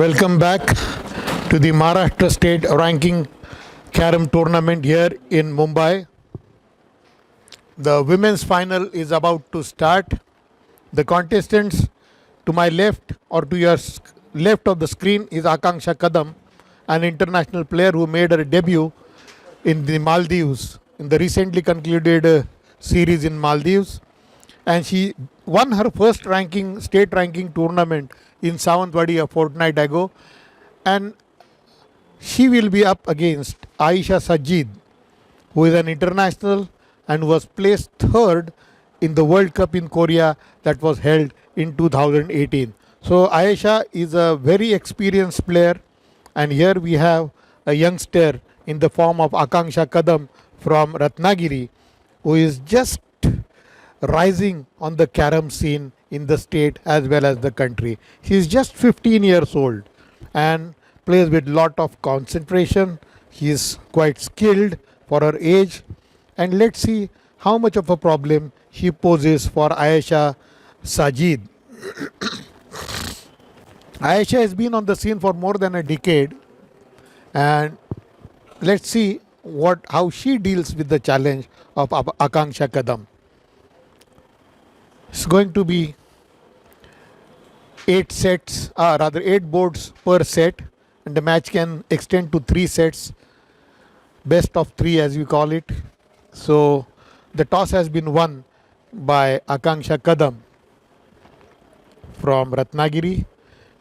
Welcome back to the Maharashtra State Ranking Carom Tournament here in Mumbai. The women's final is about to start. The contestants to my left or to your left of the screen is Akanksha Kadam, an international player who made her debut in the Maldives in the recently concluded series in Maldives, and she won her first state ranking tournament in Sawantwadi a fortnight ago, and she will be up against Aisha Sajid, who is an international and was placed third in the World Cup in Korea that was held in 2018. So Aisha is a very experienced player, and here we have a youngster in the form of Akanksha Kadam from Ratnagiri, who is just rising on the carom scene in the state as well as the country. She is just 15 years old and plays with lot of concentration. She is quite skilled for her age, and let's see how much of a problem she poses for Aisha Sajid. Aisha has been on the scene for more than a decade, and let's see how she deals with the challenge of Akanksha Kadam. It's going to be 8 boards per set, and the match can extend to 3 sets, best of 3 as we call it. So the toss has been won by Akanksha Kadam from Ratnagiri,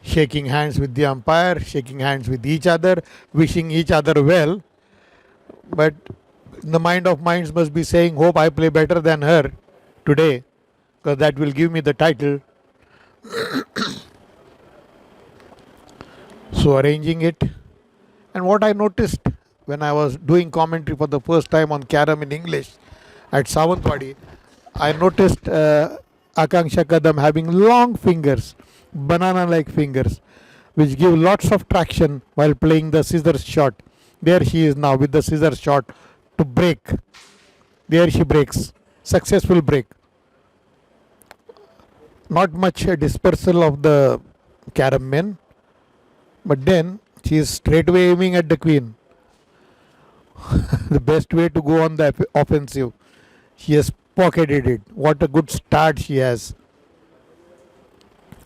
shaking hands with the umpire, shaking hands with each other, wishing each other well. But the mind of minds must be saying, hope I play better than her today, because that will give me the title. So arranging it, and what I noticed when I was doing commentary for the first time on carom in English at Sawantwadi, I noticed Akanksha Kadam having long fingers, banana-like fingers, which give lots of traction while playing the scissors shot. There she is now with the scissors shot to break. There she breaks. Successful break. Not much dispersal of the carom men, but then she is straightway aiming at the queen. The best way to go on the offensive. She has pocketed it. What a good start she has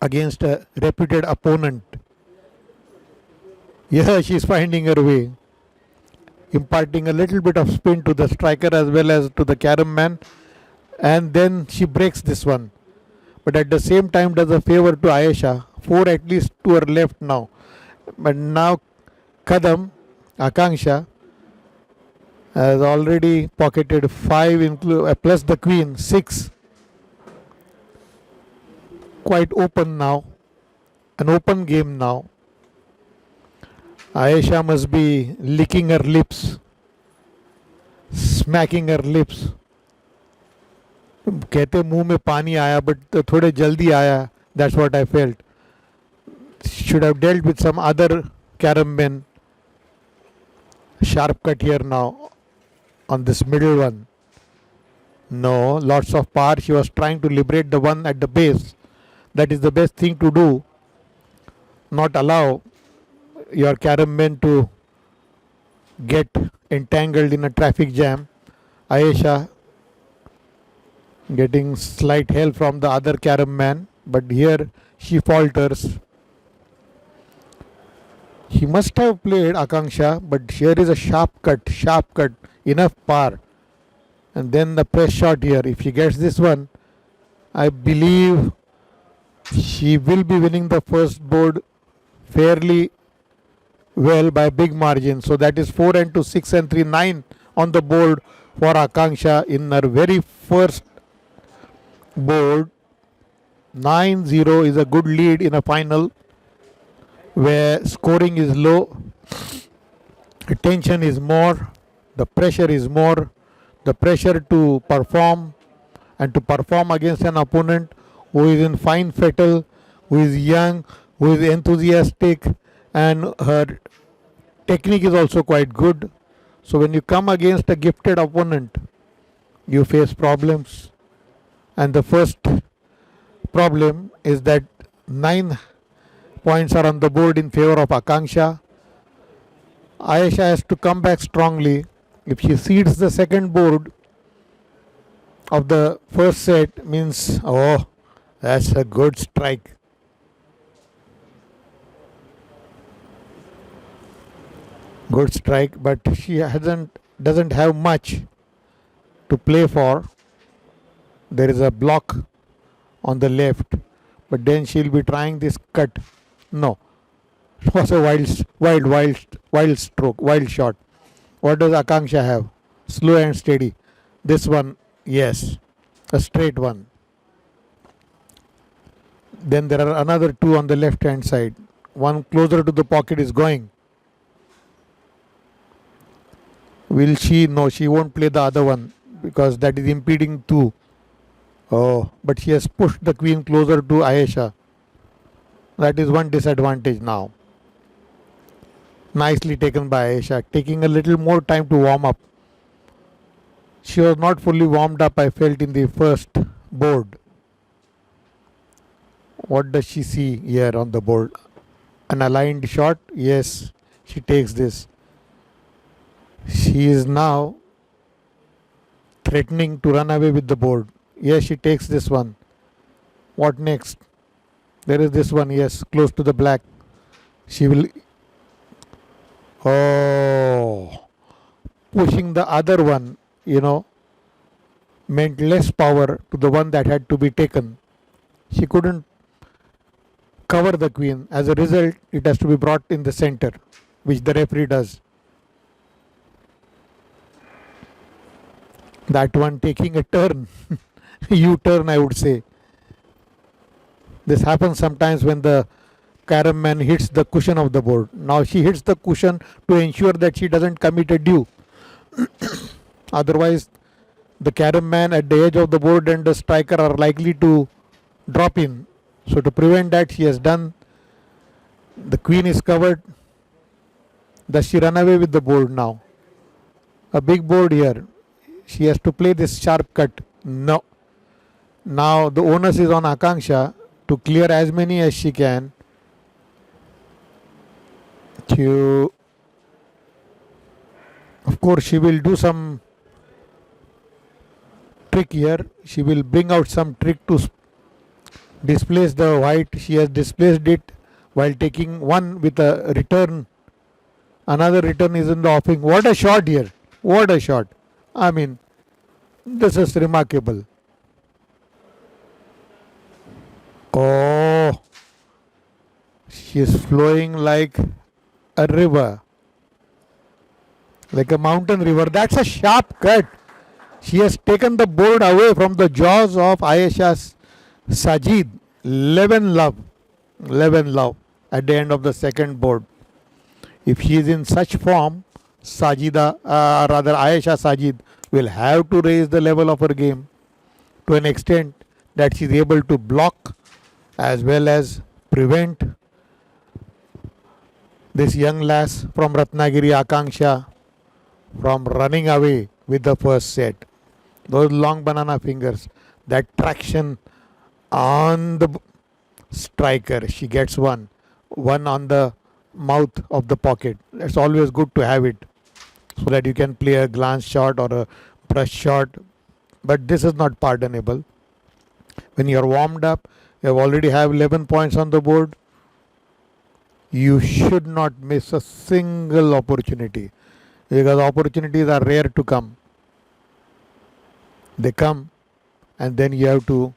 against a reputed opponent. Yeah, she is finding her way, imparting a little bit of spin to the striker as well as to the carom man, and then she breaks this one. But at the same time does a favor to Aisha. 4 at least to her left now. But now Kadam, Akanksha, has already pocketed 5 plus the queen, 6. Quite open now. An open game now. Aisha must be licking her lips, smacking her lips. कहते मुंह में पानी आया, but थोड़े जल्दी आया. That's what I felt. Should have dealt with some other carom men. Sharp cut here now on this middle one. No, lots of power. She was trying to liberate the one at the base. That is the best thing to do. Not allow your carom men to get entangled in a traffic jam. Aisha getting slight help from the other carom man, but here she falters. He must have played Akanksha, but here is a sharp cut, enough power. And then the press shot here. If she gets this one, I believe she will be winning the first board fairly well by big margin. So that is 4-2, 6-3, 9 on the board for Akanksha in her very first board. 9-0 is a good lead in a final where scoring is low, tension is more, the pressure is more, the pressure to perform and to perform against an opponent who is in fine fettle, who is young, who is enthusiastic, and her technique is also quite good. So when you come against a gifted opponent, you face problems. And the first problem is that 9 Points are on the board in favor of Akanksha. Ayesha has to come back strongly. If she cedes the second board of the first set, means, oh, that's a good strike. Good strike, but she doesn't have much to play for. There is a block on the left, but then she'll be trying this cut. No, it was a wild stroke, wild shot. What does Akanksha have? Slow and steady. This one, yes, a straight one. Then there are another two on the left hand side. One closer to the pocket is going. Will she? No, she won't play the other one because that is impeding two. Oh, but she has pushed the queen closer to Ayesha. That is one disadvantage now. Nicely taken by Ayesha, taking a little more time to warm up. She was not fully warmed up, I felt, in the first board. What does she see here on the board? An aligned shot? Yes, she takes this. She is now threatening to run away with the board. Yes, she takes this one. What next? There is this one, yes, close to the black. She will. Oh, pushing the other one, meant less power to the one that had to be taken. She couldn't cover the queen. As a result, it has to be brought in the center, which the referee does. That one taking a turn, U-turn, I would say. This happens sometimes when the carom man hits the cushion of the board. Now she hits the cushion to ensure that she doesn't commit a due. Otherwise, the carom man at the edge of the board and the striker are likely to drop in. So to prevent that, she has done. The queen is covered. Does she run away with the board now? A big board here. She has to play this sharp cut. No. Now the onus is on Akanksha to clear as many as she can. Of course, she will do some trick here. She will bring out some trick to displace the white. She has displaced it while taking one with a return. Another return is in the offing. What a shot here. What a shot. I mean, this is remarkable. Oh, she is flowing like a river, like a mountain river. That's a sharp cut. She has taken the board away from the jaws of Ayesha's Sajid. 11 love. 11 love at the end of the second board. If she is in such form, Ayesha Sajid will have to raise the level of her game to an extent that she is able to block as well as prevent this young lass from Ratnagiri, Akanksha, from running away with the first set. Those long banana fingers, that traction on the striker, she gets one on the mouth of the pocket. It's always good to have it so that you can play a glance shot or a brush shot. But this is not pardonable. When you are warmed up, you already have 11 points on the board. You should not miss a single opportunity because opportunities are rare to come. They come and then you have to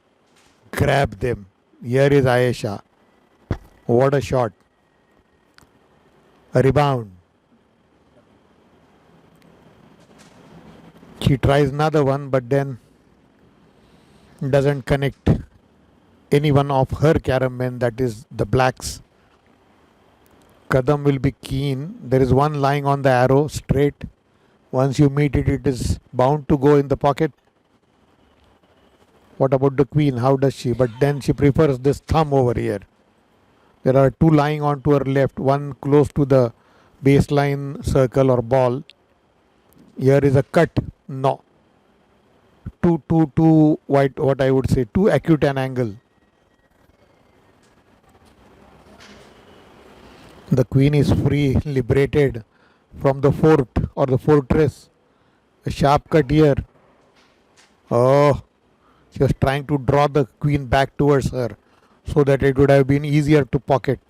grab them. Here is Ayesha. What a shot. A rebound. She tries another one but then doesn't connect any one of her carom men, that is the blacks. Kadam will be keen. There is one lying on the arrow straight. Once you meet it, it is bound to go in the pocket. What about the queen? How does she? But then she prefers this thumb over here. There are two lying on to her left, one close to the baseline circle or ball. Here is a cut. No. Too wide, what I would say, too acute an angle. The queen is free, liberated from the fort or the fortress. A sharp cut here. Oh, she was trying to draw the queen back towards her so that it would have been easier to pocket.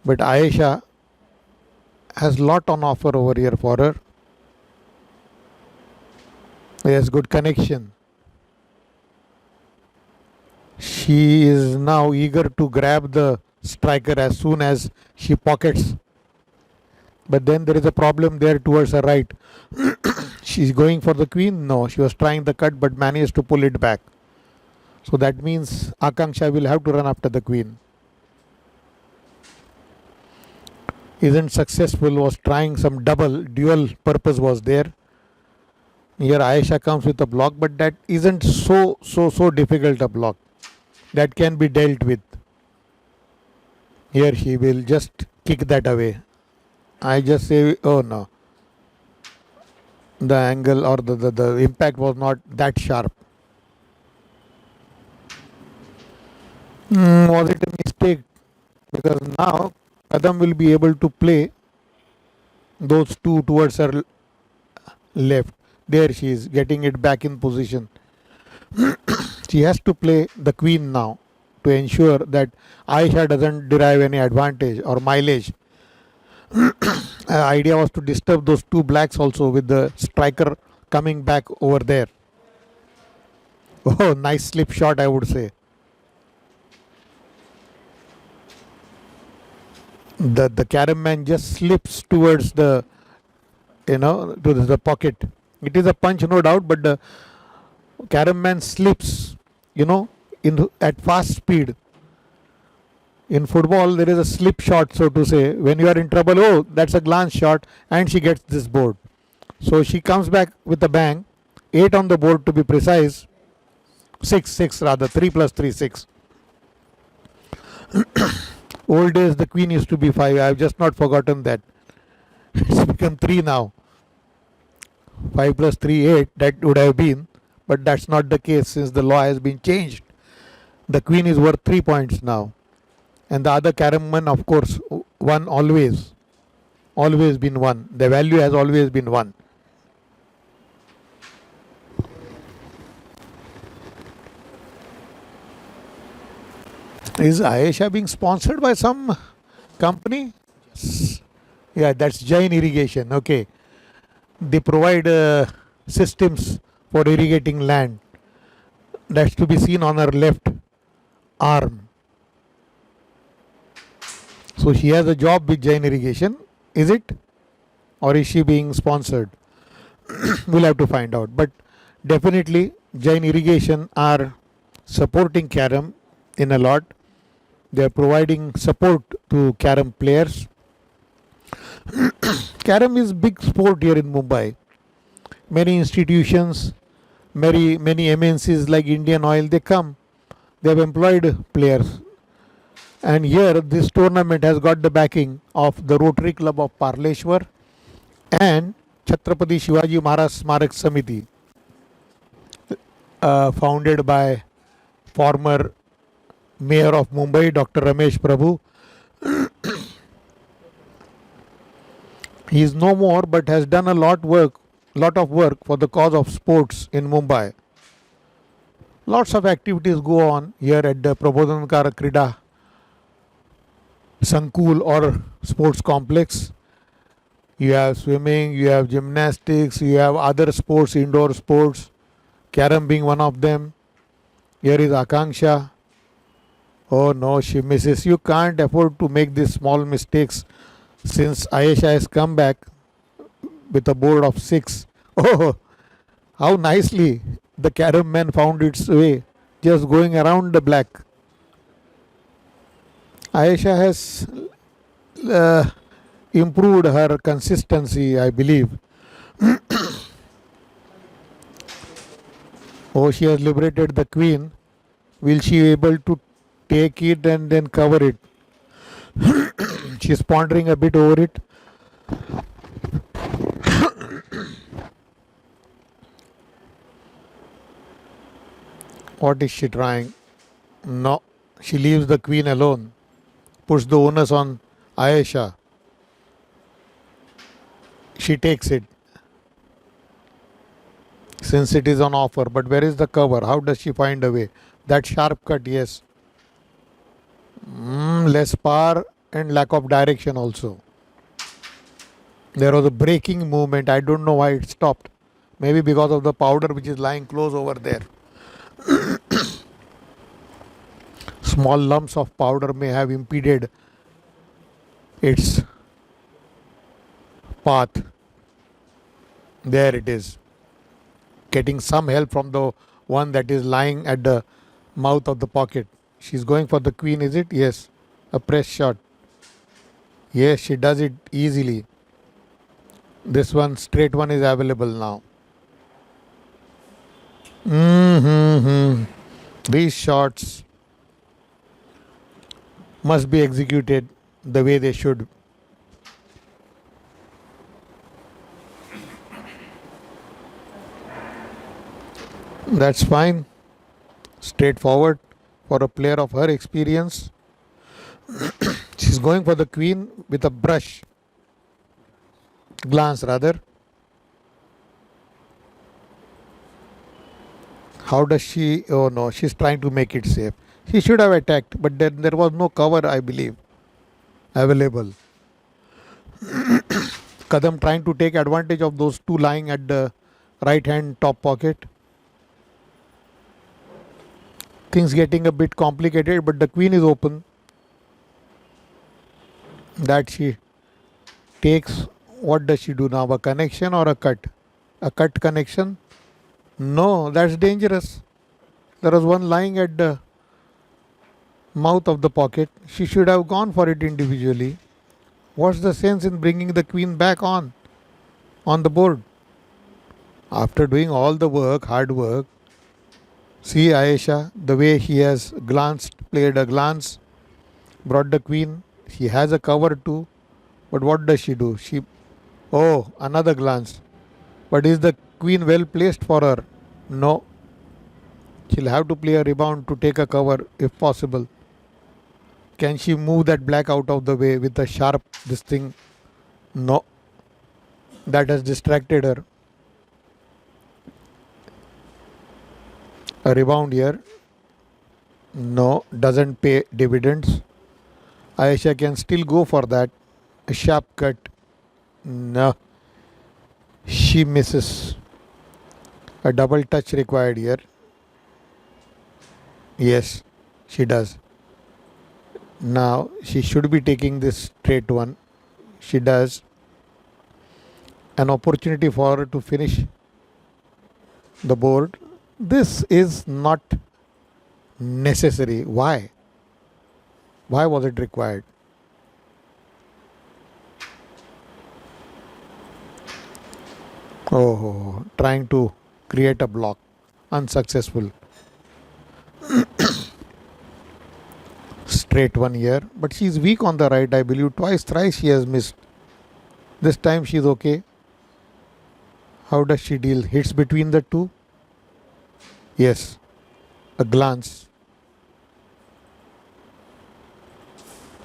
But Ayesha has lot on offer over here for her. Yes, good connection. She is now eager to grab the striker as soon as she pockets. But then there is a problem there towards her right. She's going for the queen? No, she was trying the cut but managed to pull it back. So that means Akanksha will have to run after the queen. Isn't successful, was trying some dual purpose was there. Here Ayesha comes with a block, but that isn't so difficult a block. That can be dealt with. Here she will just kick that away. I just say, oh no. The angle or the impact was not that sharp. Was it a mistake? Because now Kadam will be able to play those two towards her left. There she is getting it back in position. She has to play the queen now to ensure that Ayesha doesn't derive any advantage or mileage. Idea was to disturb those two blacks also with the striker coming back over there. Oh, nice slip shot, I would say. The carom man just slips towards the to the pocket. It is a punch, no doubt, but the carom man slips, at fast speed. In football, there is a slip shot, so to say. When you are in trouble, oh, that's a glance shot, and she gets this board. So she comes back with a bang. 8 on the board to be precise. 6 rather. 3 plus 3, 6. Old days, the queen used to be 5. I have just not forgotten that. It's become 3 now. 5 plus 3, 8. That would have been. But that's not the case since the law has been changed. The queen is worth 3 points now. And the other carom man, of course, won always. Always been 1. The value has always been 1. Is Ayesha being sponsored by some company? Yeah, that's Jain Irrigation. Okay. They provide systems for irrigating land. That's to be seen on her left arm. So she has a job with Jain Irrigation. Is it? Or is she being sponsored? We'll have to find out. But definitely Jain Irrigation are supporting carom in a lot. They are providing support to carom players. Carom is big sport here in Mumbai. Many institutions, many MNCs like Indian Oil, they come. They have employed players. And here this tournament has got the backing of the Rotary Club of Parleshwar and Chhatrapati Shivaji Maharaj Smarak Samiti, founded by former Mayor of Mumbai, Dr. Ramesh Prabhu. He is no more, but has done a lot of work for the cause of sports in Mumbai. Lots of activities go on here at the Prabodhankar Krida Sankul or sports complex. You have swimming, you have gymnastics, you have other sports, indoor sports, carom being one of them. Here is Akanksha. Oh no, she misses. You can't afford to make these small mistakes since Ayesha has come back with a board of 6. Oh, how nicely the carom man found its way, just going around the black. Ayesha has improved her consistency, I believe. Oh, she has liberated the queen. Will she be able to take it and then cover it? She is pondering a bit over it. What is she trying? No, she leaves the queen alone. Puts the onus on Ayesha, she takes it since it is on offer. But where is the cover? How does she find a way? That sharp cut, yes. Less power and lack of direction also. There was a braking movement. I don't know why it stopped. Maybe because of the powder which is lying close over there. Small lumps of powder may have impeded its path. There it is. Getting some help from the one that is lying at the mouth of the pocket. She's going for the queen, is it? Yes. A press shot. Yes, she does it easily. This one, straight one, is available now. These shots must be executed the way they should. That's fine. Straightforward for a player of her experience. She's going for the queen with a brush. Glance rather. How does she? Oh no, she's trying to make it safe. She should have attacked, but then there was no cover, I believe, available. Kadam trying to take advantage of those two lying at the right hand top pocket. Things getting a bit complicated, but the queen is open. That she takes. What does she do now? A connection or a cut? A cut connection? No, that's dangerous. There was one lying at the mouth of the pocket. She should have gone for it individually. What's the sense in bringing the queen back on the board? After doing all the work, hard work, see Ayesha, the way he has glanced, played a glance, brought the queen. She has a cover too. But what does she do? Oh, another glance. But is the queen well placed for her? No. She'll have to play a rebound to take a cover if possible. Can she move that black out of the way with a sharp this thing? No. That has distracted her. A rebound here. No, doesn't pay dividends. Ayesha can still go for that. A sharp cut. No. She misses. A double touch required here. Yes, she does. Now she should be taking this straight one. She does. An opportunity for her to finish the board. This is not necessary. Why? Why was it required? Oh, trying to create a block. Unsuccessful. Straight one here. But she's weak on the right, I believe. Twice, thrice she has missed. This time she's okay. How does she deal? Hits between the two? Yes. A glance.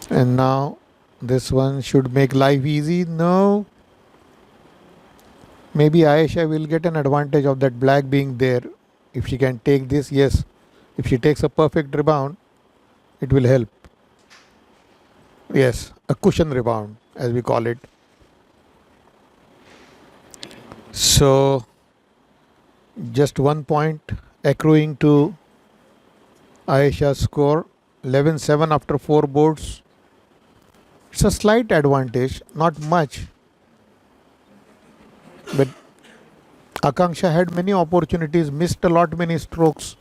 And now this one should make life easy. No. Maybe Ayesha will get an advantage of that black being there. If she can take this, yes. If she takes a perfect rebound, it will help. Yes, a cushion rebound, as we call it. So, just 1 point accruing to Ayesha's score. 11-7 after 4 boards. It's a slight advantage, not much. But Akanksha had many opportunities, missed a lot many strokes.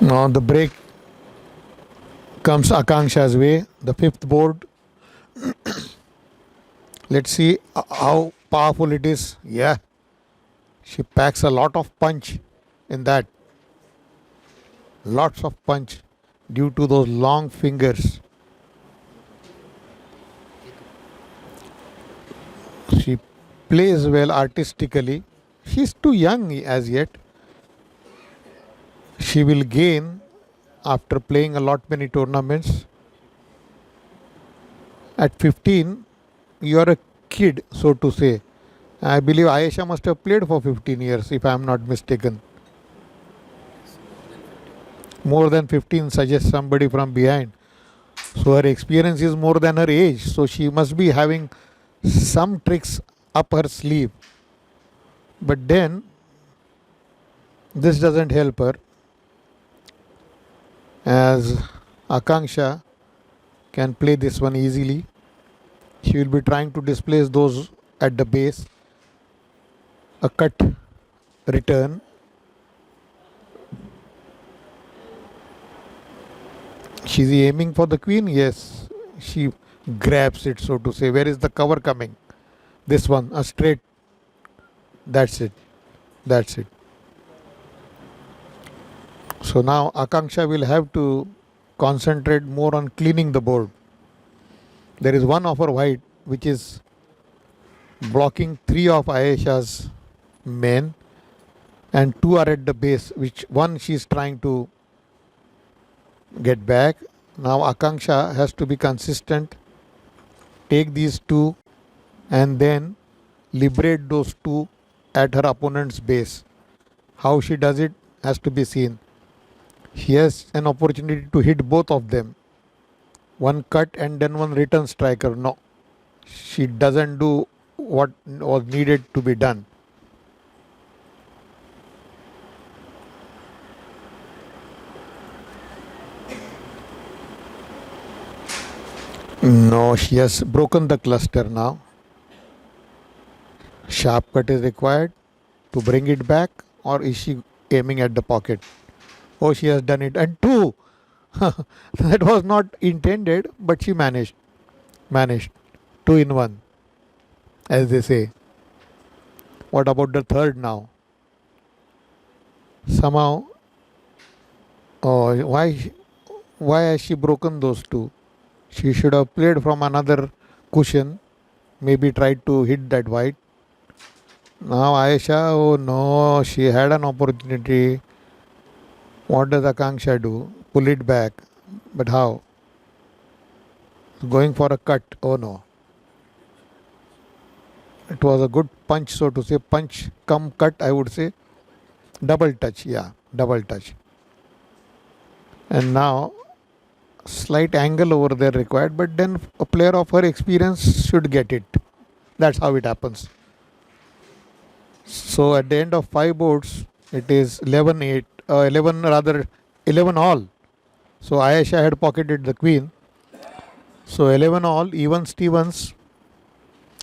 Now the break comes Akanksha's way, the 5th board. Let's see how powerful it is. Yeah, she packs a lot of punch in that. Lots of punch due to those long fingers. She plays well artistically. She's too young as yet. She will gain after playing a lot many tournaments. At 15, you are a kid, so to say. I believe Ayesha must have played for 15 years, if I am not mistaken. More than 15 suggests somebody from behind. So her experience is more than her age. So she must be having some tricks up her sleeve. But then, this doesn't help her, as Akanksha can play this one easily. She will be trying to displace those at the base. A cut return. She's aiming for the queen. Yes, she grabs it, so to say. Where is the cover coming? This one, a straight. That's it. That's it. So now Akanksha will have to concentrate more on cleaning the board. There is one of her white which is blocking 3 of Ayesha's men, and 2 are at the base, which one she is trying to get back. Now Akanksha has to be consistent, take these 2 and then liberate those 2 at her opponent's base. How she does it has to be seen. She has an opportunity to hit both of them. One cut and then one return striker. No, she doesn't do what was needed to be done. No, she has broken the cluster now. Sharp cut is required to bring it back, or is she aiming at the pocket? Oh, she has done it. And 2. That was not intended, but she managed. 2 in 1, as they say. What about the third now? Somehow, oh, why has she broken those 2? She should have played from another cushion, maybe tried to hit that white. Now Ayesha, oh no, she had an opportunity. What does Akanksha do? Pull it back. But how? Going for a cut. Oh no. It was a good punch, so to say. Punch come cut, I would say. Double touch, yeah. Double touch. And now, slight angle over there required, but then a player of her experience should get it. That's how it happens. So at the end of 5 boards, it is 11 all. So Ayesha had pocketed the queen. So 11 all, even Stevens.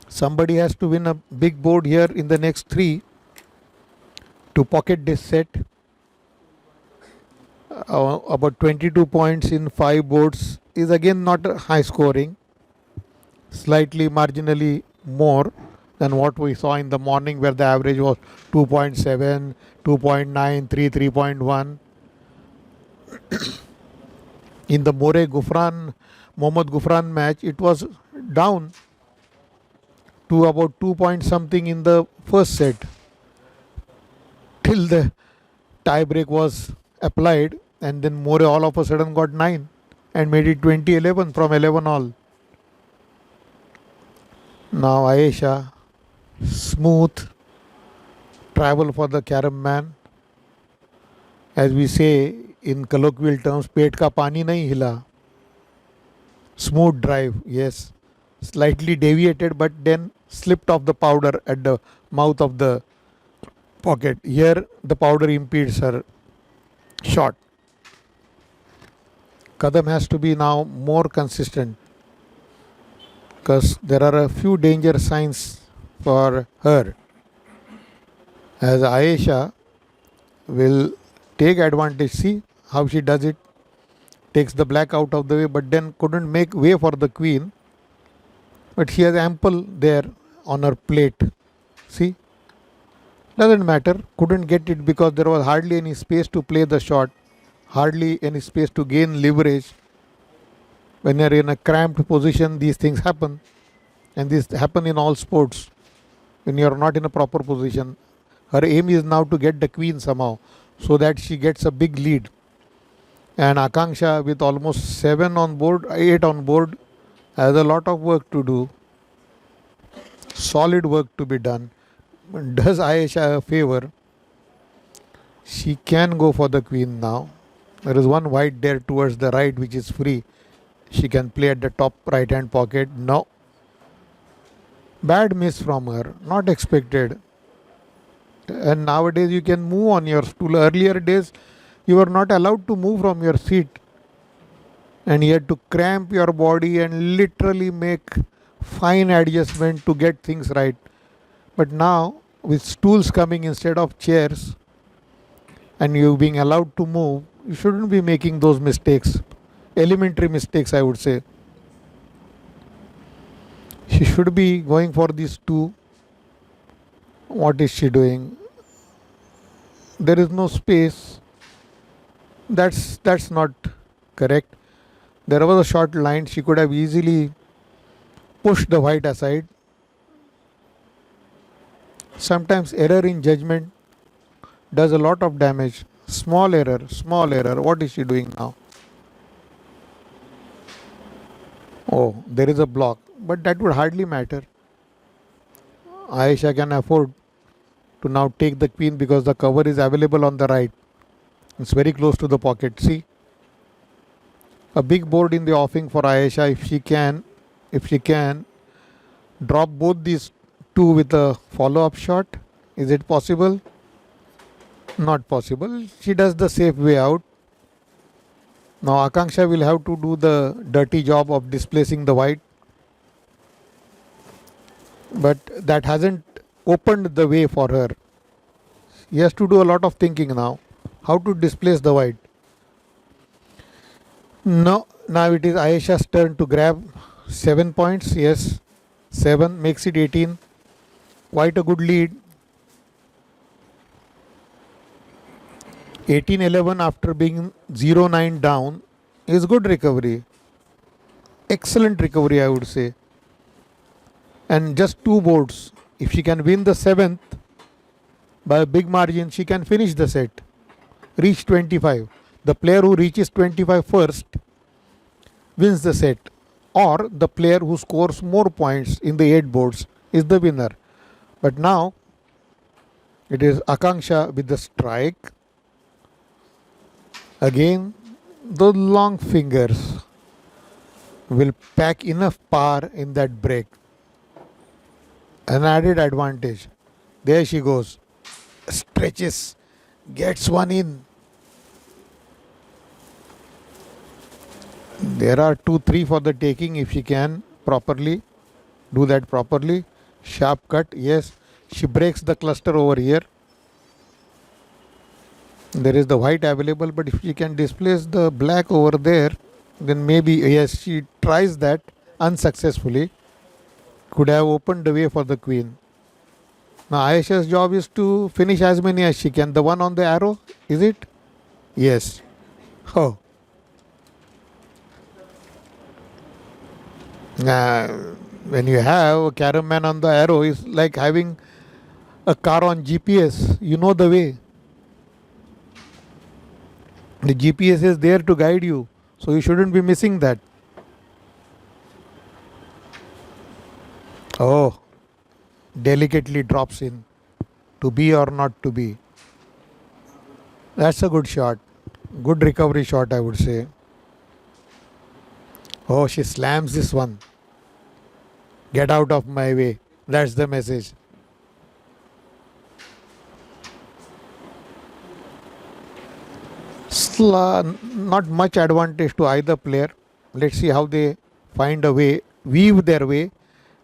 Somebody has to win a big board here in the next 3 to pocket this set. About 22 points in 5 boards is again not high scoring. Slightly marginally more than what we saw in the morning, where the average was 2.7, 2.9, 3.1. In the Mohammed Gufran match, it was down to about 2 point something in the first set, till the tie break was applied, and then More all of a sudden got 9 and made it 20-11 from 11 all. Now Ayesha, smooth travel for the carom man. As we say in colloquial terms, पेट का पानी नहीं हिला. Smooth drive, yes. Slightly deviated, but then slipped off the powder at the mouth of the pocket. Here the powder impedes her shot. Kadam has to be now more consistent, because there are a few danger signs for her, as Ayesha will take advantage. See how she does it. Takes the black out of the way, but then couldn't make way for the queen. But she has ample there on her plate. See, doesn't matter. Couldn't get it because there was hardly any space to play the shot, hardly any space to gain leverage. When you're in a cramped position, these things happen, and these happen in all sports. When you're not in a proper position, Her aim is now to get the queen somehow so that she gets a big lead. And Akanksha, with almost 7 on board, 8 on board, has a lot of work to do, solid work to be done. Does Ayesha a favor. She can go for the queen now. There is one white there towards the right which is free. She can play at the top right hand pocket. No. Bad miss from her. Not expected. And nowadays you can move on your stool. Earlier days you were not allowed to move from your seat. And you had to cramp your body and literally make fine adjustment to get things right. But now with stools coming instead of chairs and you being allowed to move, you shouldn't be making those mistakes. Elementary mistakes, I would say. She should be going for these two. What is she doing? There is no space. That's not correct. There was a short line. She could have easily pushed the white aside. Sometimes error in judgment does a lot of damage. Small error, small error. What is she doing now? Oh, there is a block. But that would hardly matter. Ayesha can afford to now take the queen because the cover is available on the right. It's very close to the pocket. See? A big board in the offing for Ayesha if she can drop both these two with a follow-up shot. Is it possible? Not possible. She does the safe way out. Now Akanksha will have to do the dirty job of displacing the white. But that hasn't opened the way for her. He has to do a lot of thinking now. How to displace the white. No, now it is Ayesha's turn to grab 7 points. Yes, 7 makes it 18. Quite a good lead. 18-11 after being 0-9 down is good recovery. Excellent recovery, I would say. And just 2 boards. If she can win the 7th by a big margin, she can finish the set. Reach 25. The player who reaches 25 first wins the set. Or the player who scores more points in the 8 boards is the winner. But now it is Akanksha with the strike. Again, those long fingers will pack enough power in that break. An added advantage. There she goes. Stretches. Gets one in. There are 2-3 for the taking if she can properly do that properly. Sharp cut. Yes. She breaks the cluster over here. There is the white available, but if she can displace the black over there, then maybe, yes, she tries that unsuccessfully. Could have opened the way for the queen. Now Ayesha's job is to finish as many as she can. The one on the arrow, is it? Yes. Oh. When you have a carom man on the arrow, it's like having a car on GPS. You know the way. The GPS is there to guide you, so you shouldn't be missing that. Oh, delicately drops in. To be or not to be. That's a good shot. Good recovery shot, I would say. Oh, she slams this one. Get out of my way. That's the message. Not much advantage to either player. Let's see how they find a way, weave their way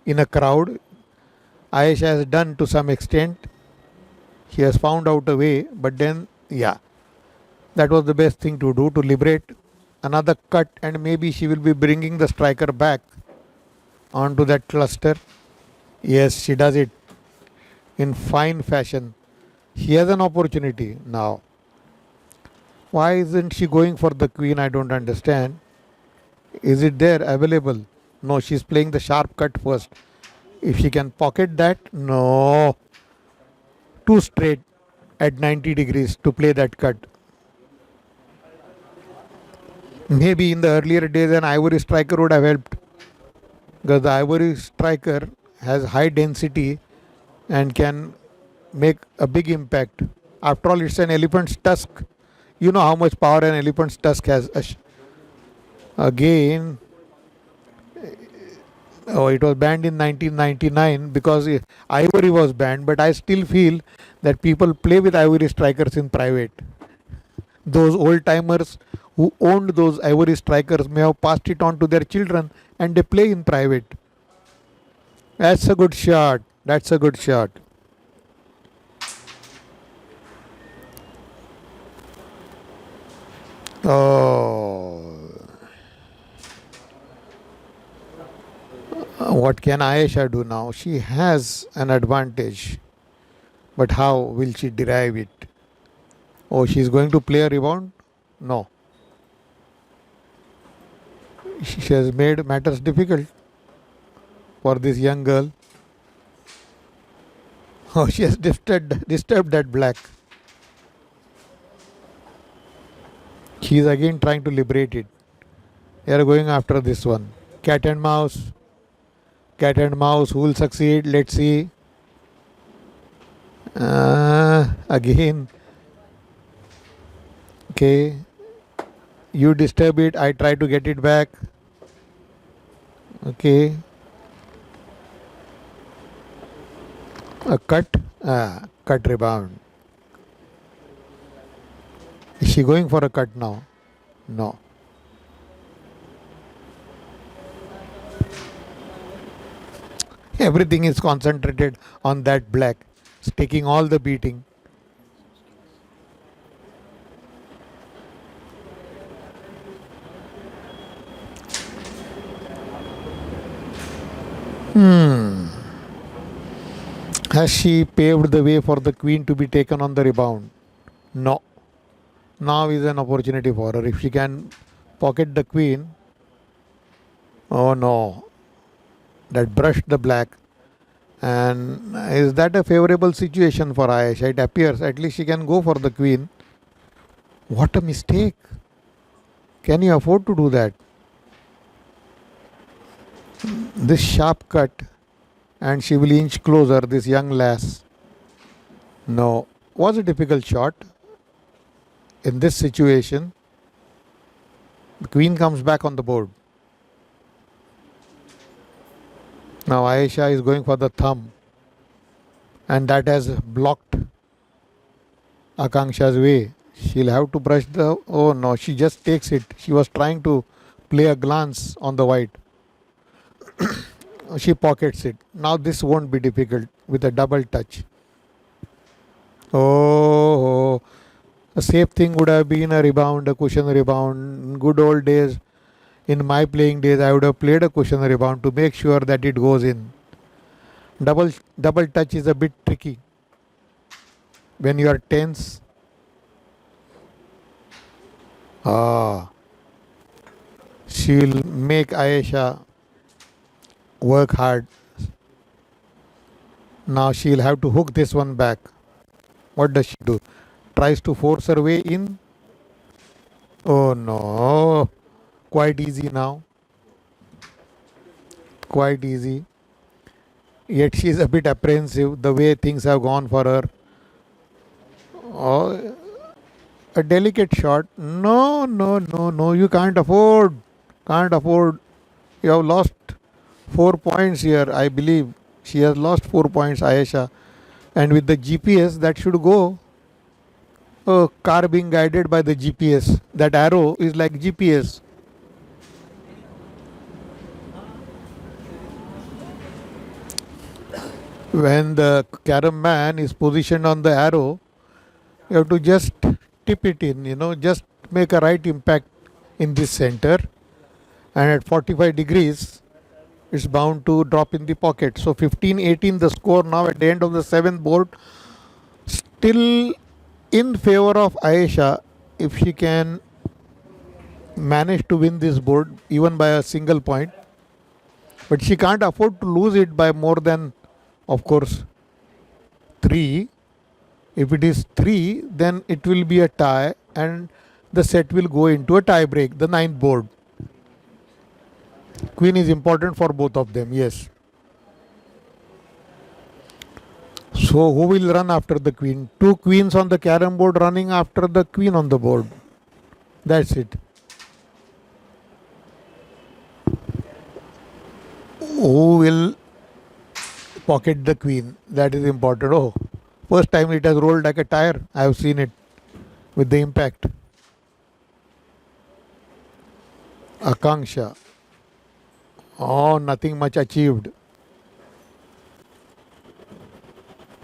in a crowd. Ayesha has done to some extent. She has found out a way, but then, yeah, that was the best thing to do, to liberate another cut, and maybe she will be bringing the striker back onto that cluster. Yes, she does it in fine fashion. She has an opportunity now. Why isn't she going for the queen? I don't understand. Is it there available? No, she's playing the sharp cut first. If she can pocket that, no. too straight at 90 degrees to play that cut. Maybe in the earlier days an ivory striker would have helped, because the ivory striker has high density and can make a big impact. After all, it's an elephant's tusk. You know how much power an elephant's tusk has. Again, it was banned in 1999 because ivory was banned, but I still feel that people play with ivory strikers in private. Those old timers who owned those ivory strikers may have passed it on to their children and they play in private. That's a good shot. That's a good shot. Oh. What can Ayesha do now? She has an advantage. But how will she derive it? Oh, she's going to play a rebound? No. She has made matters difficult for this young girl. Oh, she has disturbed that black. She is again trying to liberate it. They are going after this one. Cat and mouse. Cat and mouse. Who will succeed? Let's see. Again. Okay. You disturb it. I try to get it back. Okay. A cut. Cut rebound. Is she going for a cut now? No. Everything is concentrated on that black. It's taking all the beating. Has she paved the way for the queen to be taken on the rebound? No. Now is an opportunity for her. If she can pocket the queen. Oh no. That brushed the black. And is that a favorable situation for Ayesha? It appears. At least she can go for the queen. What a mistake. Can you afford to do that? This sharp cut. And she will inch closer, this young lass. No. Was a difficult shot. In this situation, the queen comes back on the board. Now Ayesha is going for the thumb. And that has blocked Akanksha's way. She'll have to brush the... Oh no, she just takes it. She was trying to play a glance on the white. She pockets it. Now this won't be difficult with a double touch. Oh, a safe thing would have been a rebound, a cushion rebound. In good old days, in my playing days, I would have played a cushion rebound to make sure that it goes in. Double touch is a bit tricky. When you are tense. She'll make Ayesha work hard. Now she'll have to hook this one back. What does she do? Tries to force her way in. Oh no. Quite easy now. Quite easy. Yet she is a bit apprehensive the way things have gone for her. Oh, a delicate shot. No. You can't afford. Can't afford. You have lost 4 points here, I believe. She has lost 4 points, Ayesha. And with the GPS, that should go. A car being guided by the GPS. That arrow is like GPS. When the carom man is positioned on the arrow, you have to just tip it in, just make a right impact in this center. And at 45 degrees, it's bound to drop in the pocket. So 15-18 the score now at the end of the 7th board. Still in favor of Ayesha if she can manage to win this board even by a single point. But she can't afford to lose it by more than, of course, 3. If it is 3, then it will be a tie and the set will go into a tie break, the ninth board. Queen is important for both of them, yes. So who will run after the queen? Two queens on the carom board running after the queen on the board. That's it. Who will pocket the queen? That is important. Oh, first time it has rolled like a tire. I have seen it with the impact. Akanksha. Oh, nothing much achieved.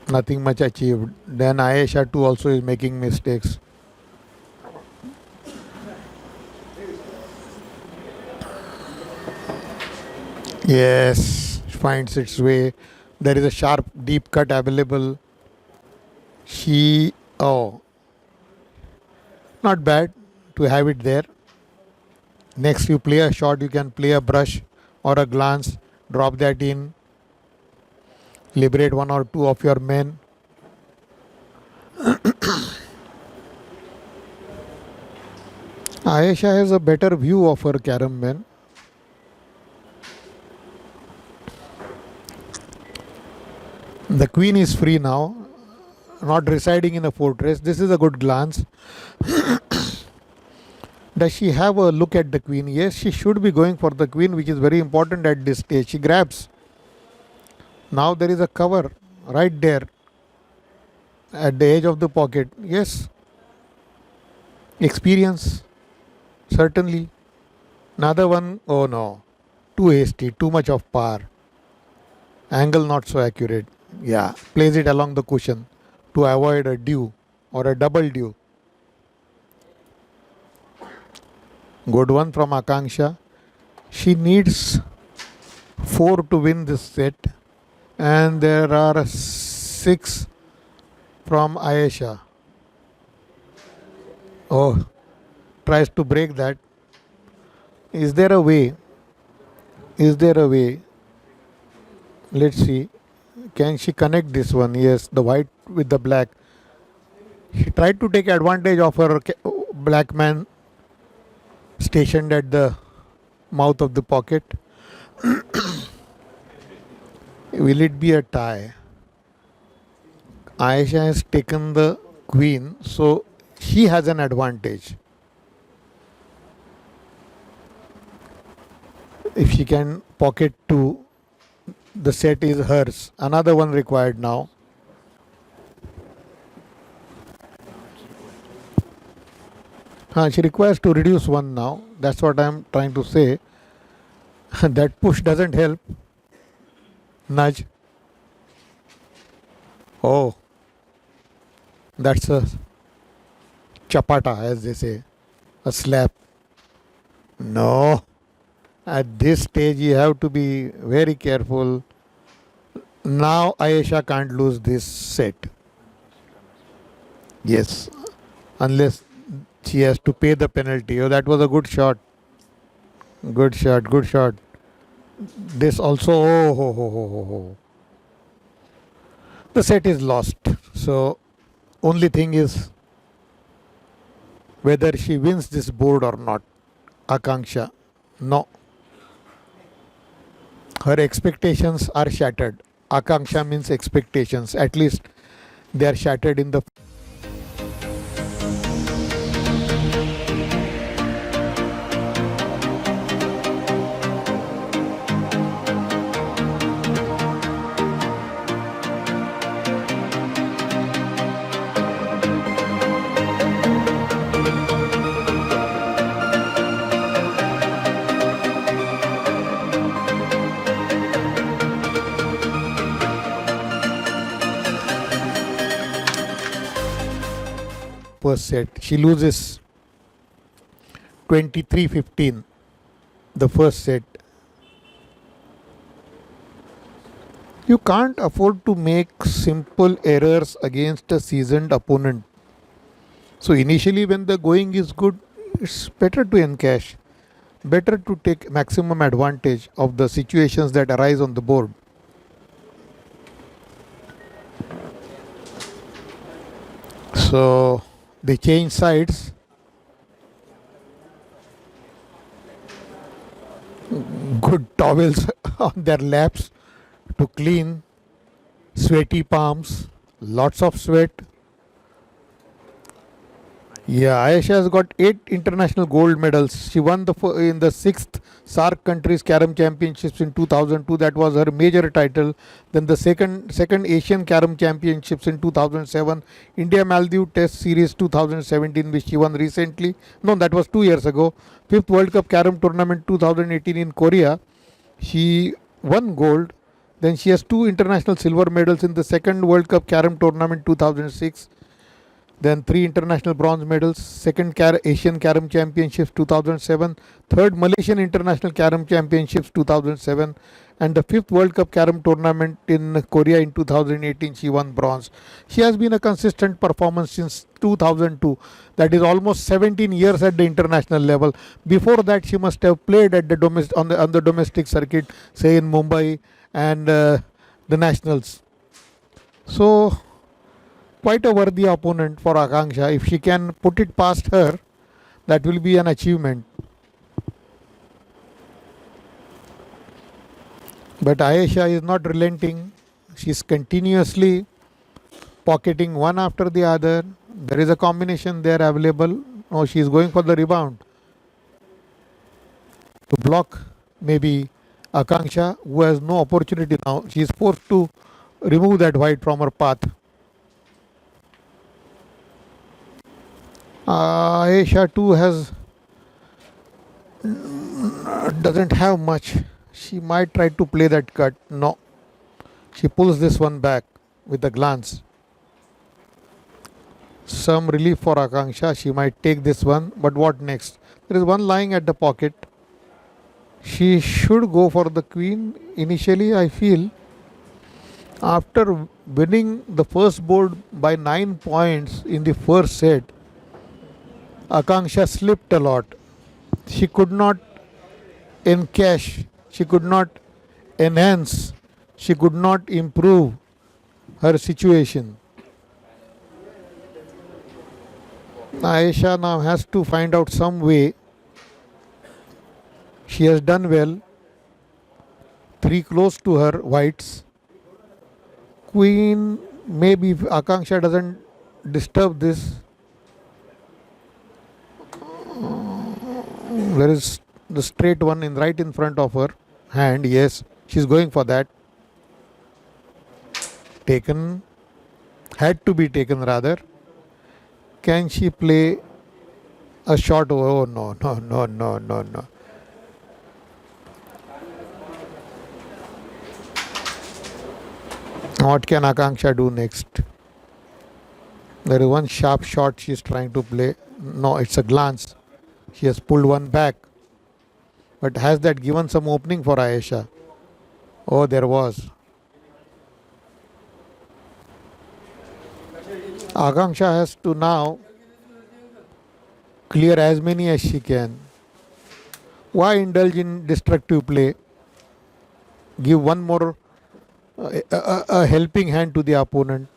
Nothing much achieved. Then Ayesha too also is making mistakes. Yes, finds its way. There is a sharp, deep cut available. Oh, not bad to have it there. Next, you play a shot, you can play a brush or a glance, drop that in, liberate one or two of your men. Ayesha has a better view of her carom men. The queen is free now, not residing in a fortress. This is a good glance. Does she have a look at the queen? Yes, she should be going for the queen, which is very important at this stage. She grabs. Now there is a cover right there at the edge of the pocket. Yes. Experience. Certainly. Another one. Oh no. Too hasty. Too much of power. Angle not so accurate. Yeah. Place it along the cushion to avoid a due or a double due. Good one from Akanksha. She needs 4 to win this set, and there are 6 from Ayesha. Oh, tries to break that. Is there a way? Is there a way? Let's see. Can she connect this one? Yes, the white with the black. She tried to take advantage of her black man stationed at the mouth of the pocket. Will it be a tie? Ayesha has taken the queen, so she has an advantage. If she can pocket 2, the set is hers. Another one required now. She requires to reduce 1 now. That's what I'm trying to say. That push doesn't help. Nudge. Oh, that's a chapata, as they say, a slap. No, at this stage you have to be very careful. Now Ayesha can't lose this set. Yes, unless she has to pay the penalty. Oh, that was a good shot. Good shot, good shot. This also, oh, ho, ho, ho, ho, ho. The set is lost. So, only thing is whether she wins this board or not. Akanksha, no. Her expectations are shattered. Akanksha means expectations. At least they are shattered in the first set. She loses 23-15, the first set. You can't afford to make simple errors against a seasoned opponent. So initially when the going is good, it's better to encash. Better to take maximum advantage of the situations that arise on the board. So they change sides. Good towels on their laps to clean sweaty palms, lots of sweat. Yeah, Ayesha has got 8 international gold medals. She won in the 6th SAARC countries Carom Championships in 2002. That was her major title. Then the second Asian Carom Championships in 2007. India Maldives Test Series 2017, which she won recently. No, that was 2 years ago. 5th World Cup Carom Tournament 2018 in Korea. She won gold. Then she has 2 international silver medals in the second World Cup Carom Tournament 2006. Then 3 international bronze medals, second Asian Carom Championships 2007, third Malaysian International Carom Championships 2007, and the 5th World Cup Carom Tournament in Korea in 2018 she won bronze. She has been a consistent performance since 2002, that is almost 17 years at the international level. Before that she must have played at the on the domestic circuit, say in Mumbai and the nationals. So quite a worthy opponent for Akanksha. If she can put it past her, that will be an achievement. But Ayesha is not relenting. She is continuously pocketing one after the other. There is a combination there available. Oh, she is going for the rebound to block maybe Akanksha, who has no opportunity now. She is forced to remove that white from her path. Ayesha too doesn't have much. She might try to play that cut. No. She pulls this one back with a glance. Some relief for Akanksha. She might take this one. But what next? There is one lying at the pocket. She should go for the queen. Initially, I feel after winning the first board by 9 points in the first set, Akanksha slipped a lot. She could not encash, she could not enhance, she could not improve her situation. Ayesha now has to find out some way. She has done well. 3 close to her whites. Queen, maybe if Akanksha doesn't disturb this. There is the straight one right in front of her hand. Yes, she's going for that. Taken. Had to be taken rather. Can she play a short over? Oh, no. What can Akanksha do next? There is one sharp shot she is trying to play. No, it's a glance. She has pulled one back. But has that given some opening for Ayesha? Oh, there was. Akanksha has to now clear as many as she can. Why indulge in destructive play? Give one more a helping hand to the opponent.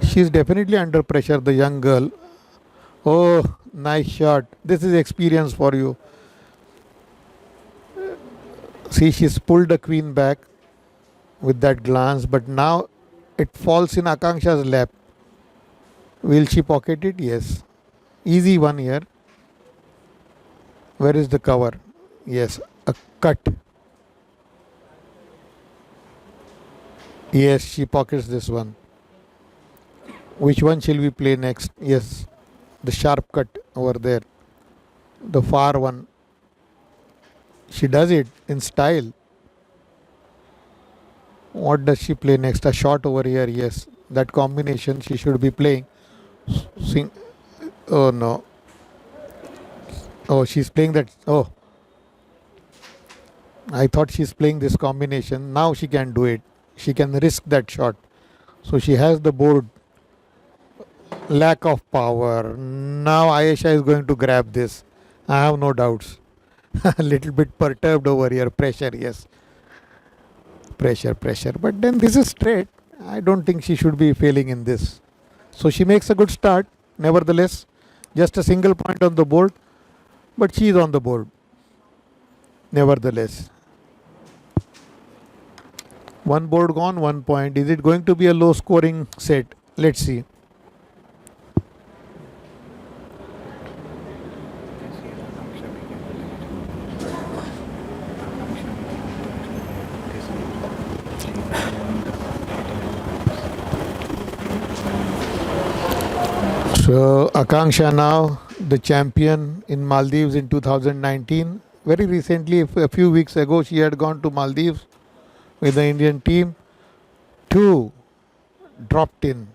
She is definitely under pressure, the young girl. Oh, nice shot. This is experience for you. See, she's pulled the queen back with that glance, but now it falls in Akanksha's lap. Will she pocket it? Yes. Easy one here. Where is the cover? Yes, a cut. Yes, she pockets this one. Which one shall we play next? Yes, the sharp cut over there. The far one. She does it in style. What does she play next? A shot over here. Yes, that combination she should be playing. Oh no. Oh, she's playing that. Oh, I thought she's playing this combination. Now she can do it. She can risk that shot. So she has the board. Lack of power. Now Ayesha is going to grab this. I have no doubts. A little bit perturbed over here. Pressure, yes. Pressure. But then this is straight. I don't think she should be failing in this. So she makes a good start. Nevertheless, just a single point on the board, but she is on the board. Nevertheless, one board gone, 1 point. Is it going to be a low scoring set? Let's see. So Akanksha now the champion in Maldives in 2019. Very recently, a few weeks ago, she had gone to Maldives with the Indian team. Two dropped in.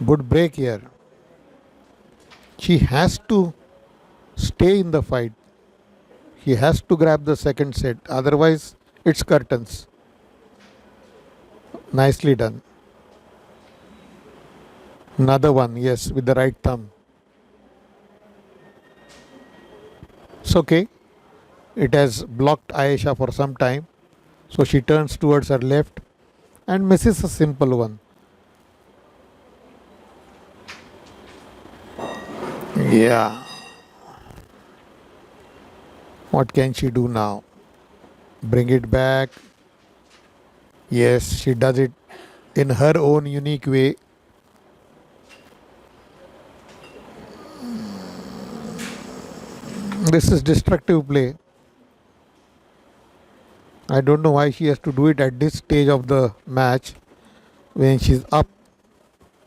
Good break here. She has to stay in the fight. He has to grab the second set. Otherwise, it's curtains. Nicely done. Another one, yes, with the right thumb. It's okay. It has blocked Ayesha for some time. So she turns towards her left and misses a simple one. Yeah. What can she do now? Bring it back. Yes, she does it in her own unique way. This is destructive play. I don't know why she has to do it at this stage of the match when she's up.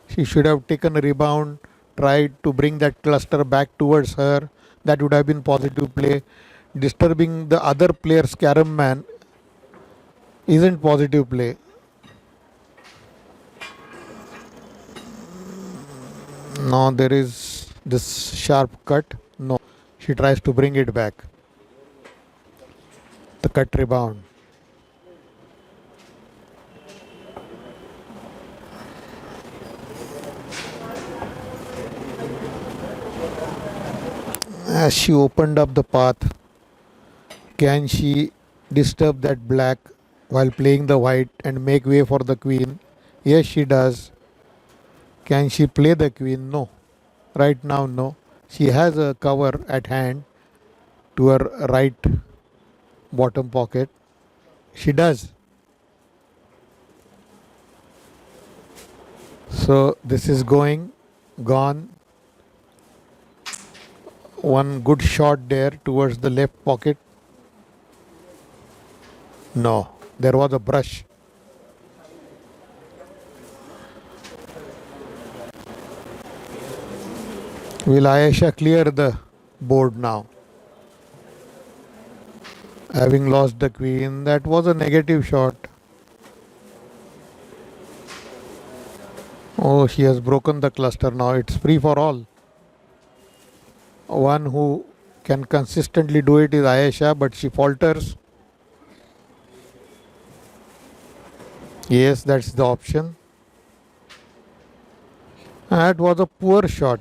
She should have taken a rebound, tried to bring that cluster back towards her. That would have been positive play. Disturbing the other player's carom man isn't positive play. No, there is this sharp cut. No, she tries to bring it back. The cut rebound. As she opened up the path, can she disturb that black while playing the white and make way for the queen? Yes, she does. Can she play the queen? No. Right now, no. She has a cover at hand to her right bottom pocket. She does. So this is gone. One good shot there towards the left pocket. No, there was a brush. Will Ayesha clear the board now? Having lost the queen, that was a negative shot. Oh, she has broken the cluster now. It's free for all. One who can consistently do it is Ayesha, but she falters. Yes, that's the option. That was a poor shot.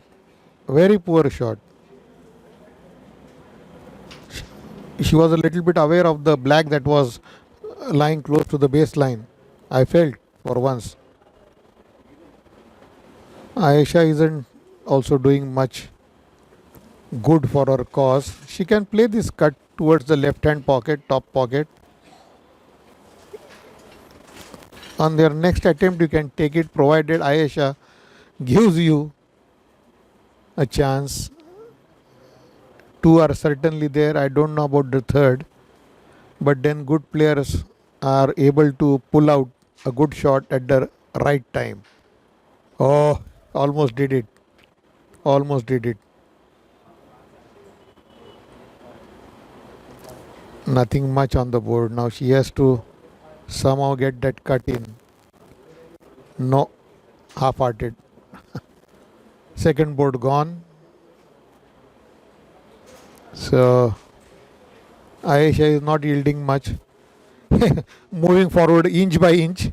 Very poor shot. She was a little bit aware of the black that was lying close to the baseline. I felt for once. Ayesha isn't also doing much good for her cause. She can play this cut towards the left hand pocket, top pocket. On their next attempt, you can take it provided Ayesha gives you a chance. Two are certainly there. I don't know about the third, but then good players are able to pull out a good shot at the right time. Oh, almost did it. Almost did it. Nothing much on the board. Now she has to somehow get that cut in. No, half-hearted. Second board gone. So Ayesha is not yielding much. Moving forward inch by inch.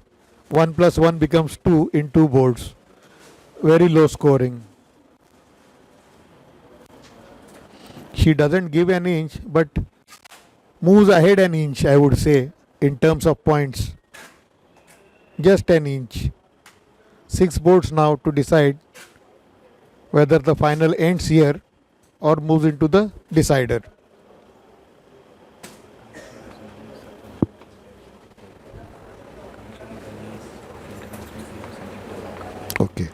1 plus 1 becomes 2 in 2 boards. Very low scoring. She doesn't give an inch, but moves ahead an inch, I would say, in terms of points. just an inch. 6 boards now to decide whether the final ends here or moves into the decider. Okay.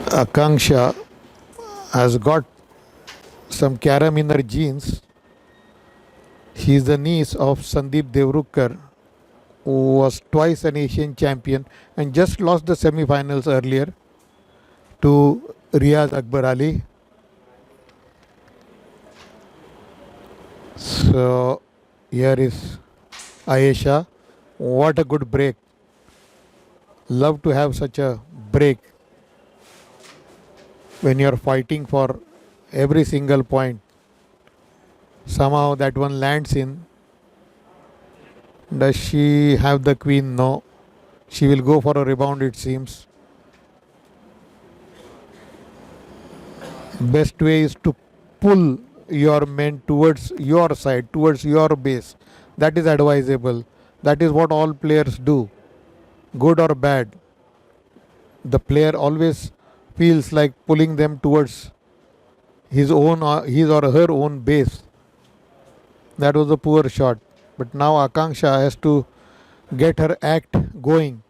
Akanksha has got some carom in her genes. She is the niece of Sandeep Devrukkar, who was twice an Asian champion and just lost the semi-finals earlier to Riaz Akbar Ali. So here is Ayesha. What a good break. Love to have such a break when you're fighting for every single point. Somehow that one lands in. Does she have the queen? No. She will go for a rebound, it seems. Best way is to pull your men towards your side, towards your base. That is advisable. That is what all players do, good or bad. The player always feels like pulling them towards his or her own base. That was a poor shot. But now Akanksha has to get her act going.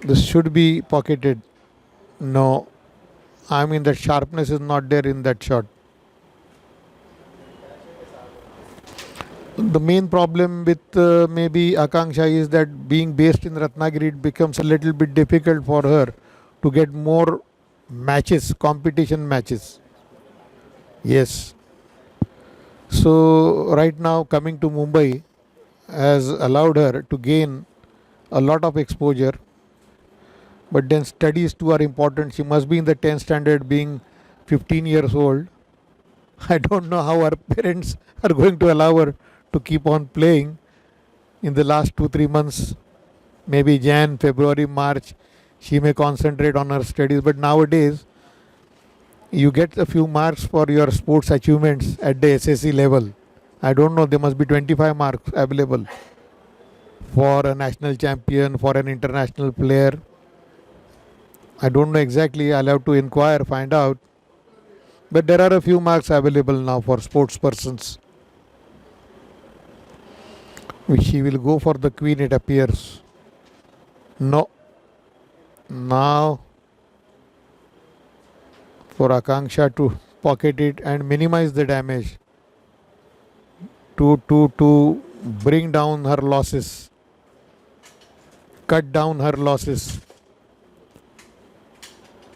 This should be pocketed. No, I mean that sharpness is not there in that shot. The main problem with maybe Akanksha is that being based in Ratnagiri, it becomes a little bit difficult for her to get more matches, competition matches. Yes. So right now coming to Mumbai has allowed her to gain a lot of exposure. But then studies too are important. She must be in the 10th standard being 15 years old. I don't know how her parents are going to allow her to keep on playing in the last 2-3 months. Maybe Jan, February, March, she may concentrate on her studies. But nowadays, you get a few marks for your sports achievements at the SSC level. I don't know, there must be 25 marks available for a national champion, for an international player. I don't know exactly, I'll have to inquire, find out. But there are a few marks available now for sports persons. She will go for the queen, it appears. No. Now for Akanksha to pocket it and minimize the damage. To bring down her losses. Cut down her losses.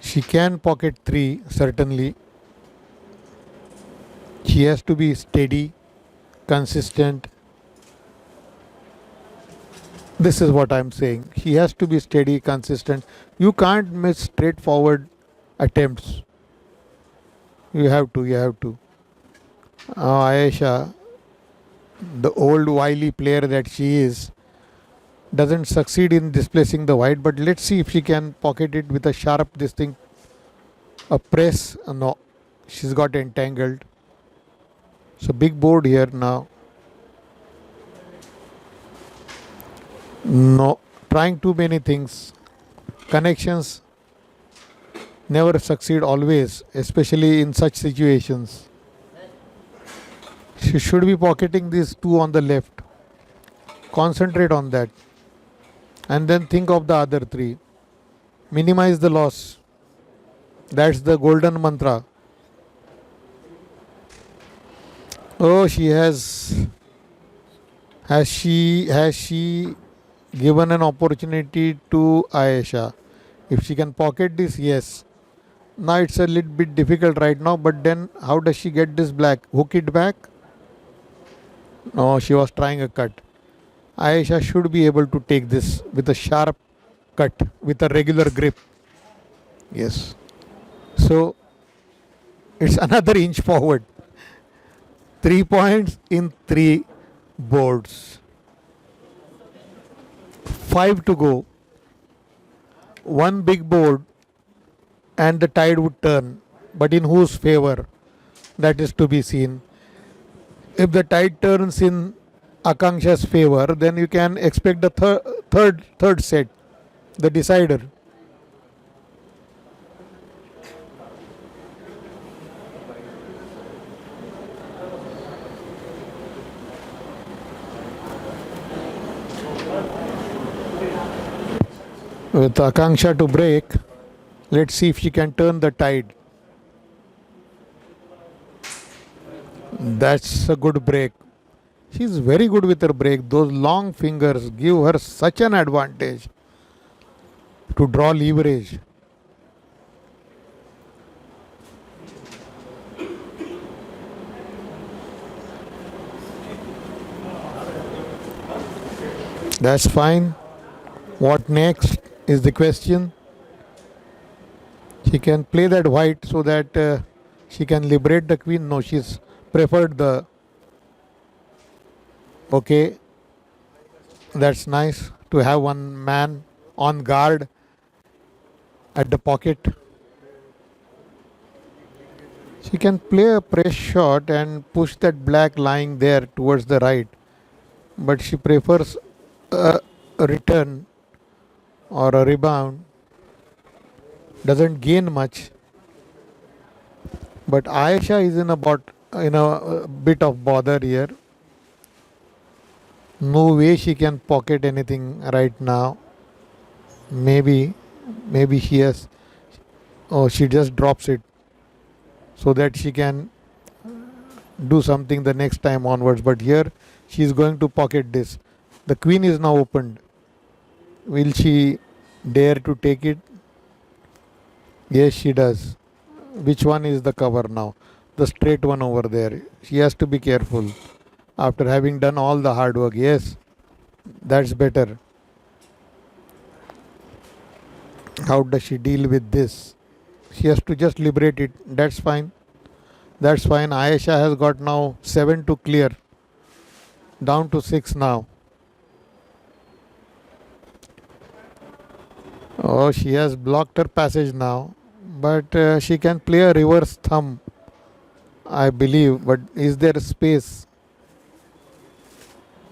She can pocket 3, certainly. She has to be steady, consistent. This is what I'm saying. She has to be steady, consistent. You can't miss straightforward attempts. You have to. Ayesha, the old wily player that she is, doesn't succeed in displacing the white, but let's see if she can pocket it with a sharp a press. No, she's got entangled. So big board here now. No, trying too many things. Connections never succeed always, especially in such situations. She should be pocketing these 2 on the left. Concentrate on that. And then think of the other 3. Minimize the loss. That's the golden mantra. Oh, she has she given an opportunity to Ayesha? If she can pocket this, yes. Now it's a little bit difficult right now, but then how does she get this black? Hook it back? No, she was trying a cut. Ayesha should be able to take this with a sharp cut, with a regular grip. Yes. So it's another inch forward. 3 points in 3 boards. 5 to go. 1 big board and the tide would turn. But in whose favor? That is to be seen. If the tide turns in Akanksha's favor, then you can expect the third set, the decider. With Akanksha to break, let's see if she can turn the tide. That's a good break. She's very good with her break. Those long fingers give her such an advantage to draw leverage. That's fine. What next is the question. She can play that white so that she can liberate the queen. No, she's preferred the. Okay, that's nice to have one man on guard at the pocket. She can play a press shot and push that black lying there towards the right, but she prefers a return or a rebound. Doesn't gain much. But Ayesha is in a bit of bother here. No way she can pocket anything right now. Maybe she has. Oh, she just drops it so that she can do something the next time onwards. But here she is going to pocket this. The queen is now opened. Will she dare to take it? Yes, she does. Which one is the cover now? The straight one over there. She has to be careful. After having done all the hard work, yes, that's better. How does she deal with this? She has to just liberate it. That's fine. That's fine. Ayesha has got now 7 to clear. Down to 6 now. Oh, she has blocked her passage now. But she can play a reverse thumb, I believe. But is there space?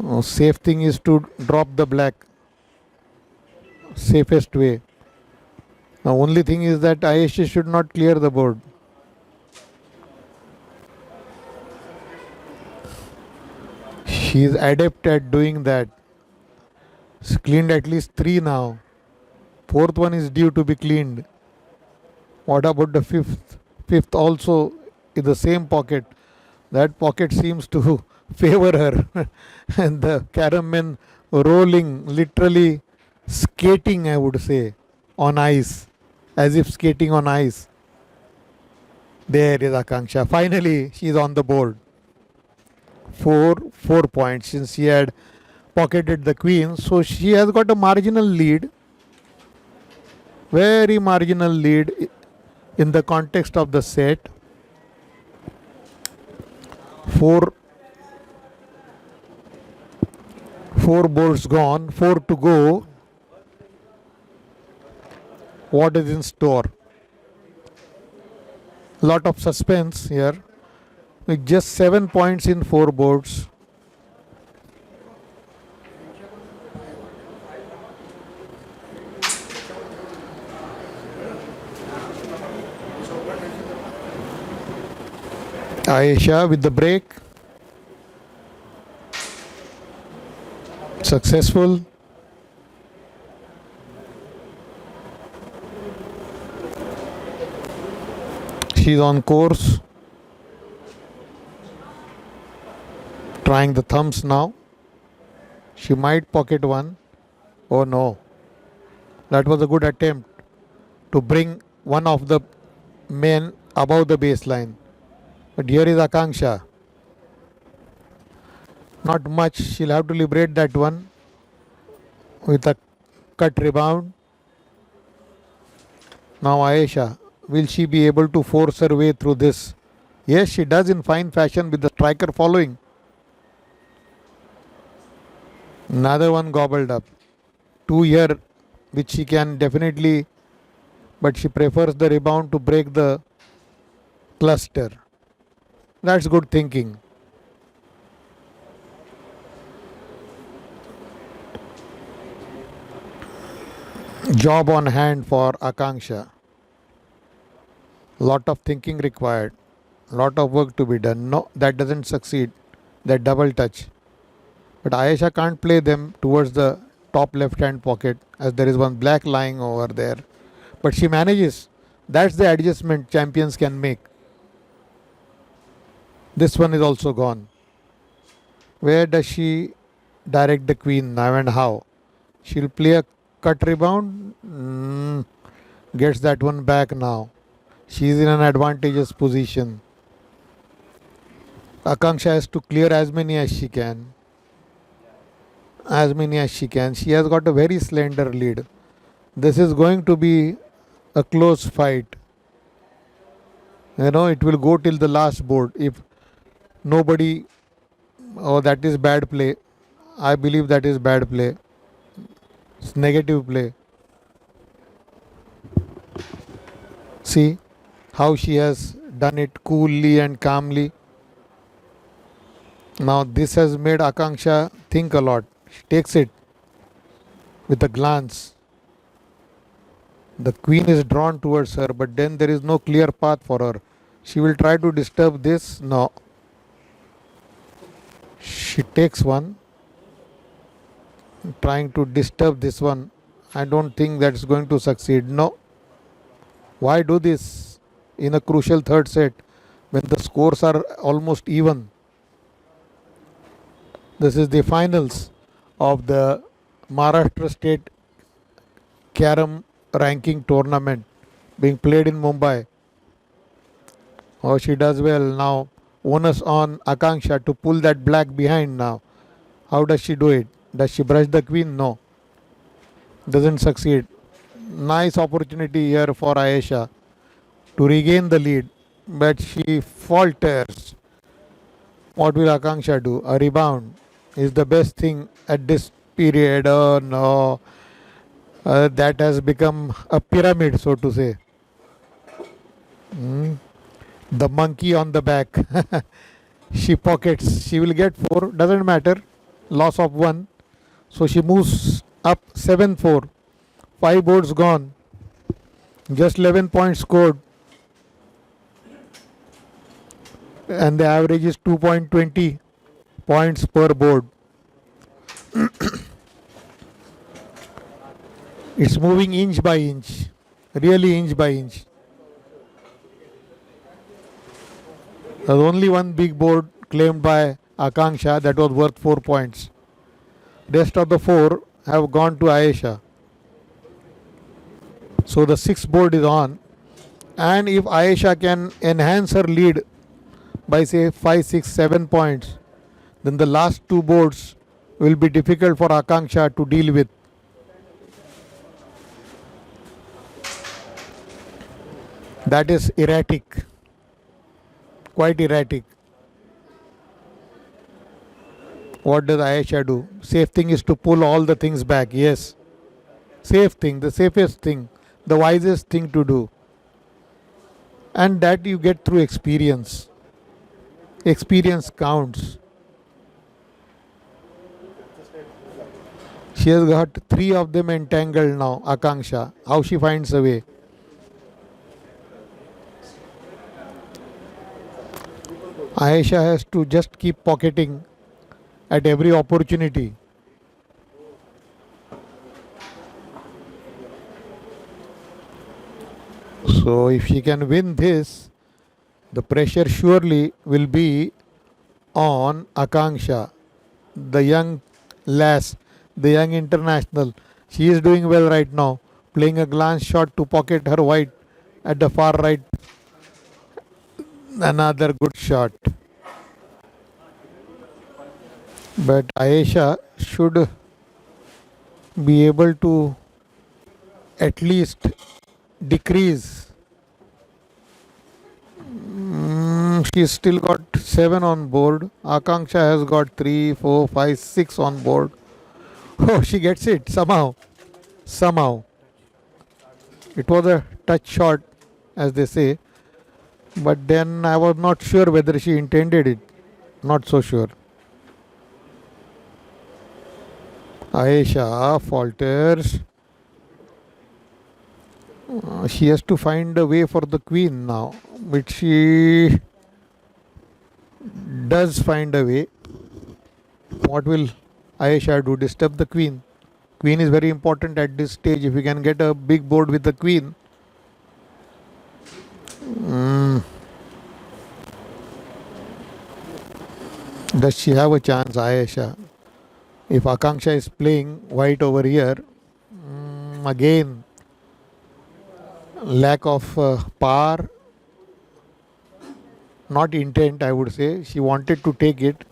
Oh, safe thing is to drop the black. Safest way. The only thing is that Ayesha should not clear the board. She is adept at doing that. She's cleaned at least 3 now. Fourth one is due to be cleaned. What about the fifth? Fifth also in the same pocket. That pocket seems to favor her. And the carom men rolling, literally skating, I would say, on ice. As if skating on ice. There is Akanksha. Finally, she is on the board. 4 points since she had pocketed the queen. So she has got a marginal lead. Very marginal lead in the context of the set. 4 boards gone, 4 to go. What is in store? Lot of suspense here. With just 7 points in 4 boards. Ayesha with the break. Successful. She's on course. Trying the thumbs now. She might pocket one. Oh no. That was a good attempt to bring one of the men above the baseline. But here is Akanksha. Not much. She'll have to liberate that one with a cut rebound. Now Ayesha. Will she be able to force her way through this? Yes, she does in fine fashion with the striker following. Another one gobbled up. 2 here, which she can definitely, but she prefers the rebound to break the cluster. That's good thinking. Job on hand for Akanksha. Lot of thinking required. Lot of work to be done. No, that doesn't succeed. That double touch. But Ayesha can't play them towards the top left hand pocket as there is one black lying over there. But she manages. That's the adjustment champions can make. This one is also gone. Where does she direct the queen now and how? She'll play a cut rebound. Gets that one back now. She is in an advantageous position. Akanksha has to clear as many as she can. As many as she can. She has got a very slender lead. This is going to be a close fight. You know, it will go till the last board. If nobody, oh, that is bad play. I believe that is bad play. It's negative play. See how she has done it coolly and calmly. Now this has made Akanksha think a lot. She takes it with a glance. The queen is drawn towards her, but then there is no clear path for her. She will try to disturb this. No. She takes one, trying to disturb this one. I don't think that's going to succeed. No. Why do this in a crucial third set when the scores are almost even? This is the finals of the Maharashtra State Carom ranking tournament being played in Mumbai. Oh, she does well now. Onus on Akanksha to pull that black behind now. How does she do it? Does she brush the queen? No. Doesn't succeed. Nice opportunity here for Ayesha to regain the lead, but she falters. What will Akanksha do? A rebound is the best thing at this period. Oh no. That has become a pyramid, so to say. The monkey on the back. She pockets. She will get 4. Doesn't matter. Loss of 1. So she moves up 7-4. 5 boards gone. Just 11 points scored. And the average is 2.20 points per board. It's moving inch by inch. Really inch by inch. There's only one big board claimed by Akanksha that was worth 4 points. Rest of the 4 have gone to Ayesha. So the 6th board is on. And if Ayesha can enhance her lead by say 5, 6, 7 points, then the last 2 boards will be difficult for Akanksha to deal with. That is erratic. Quite erratic. What does Ayesha do? Safe thing is to pull all the things back. Yes. Safe thing, the safest thing, the wisest thing to do. And that you get through experience. Experience counts. She has got 3 of them entangled now, Akanksha. How she finds a way. Ayesha has to just keep pocketing at every opportunity. So if she can win this, the pressure surely will be on Akanksha, the young lass, the young international. She is doing well right now, playing a glance shot to pocket her white at the far right. Another good shot. But Ayesha should be able to at least decrease. She's still got 7 on board. Akanksha has got 3, 4, 5, 6 on board. Oh, she gets it somehow. Somehow. It was a touch shot, as they say. But then I was not sure whether she intended it. Not so sure. Ayesha falters. She has to find a way for the queen now, which she does find a way. What will Ayesha do? Disturb the queen. Queen is very important at this stage. If you can get a big board with the queen. Does she have a chance, Ayesha? If Akanksha is playing white over here, again, lack of power, not intent, I would say. She wanted to take it.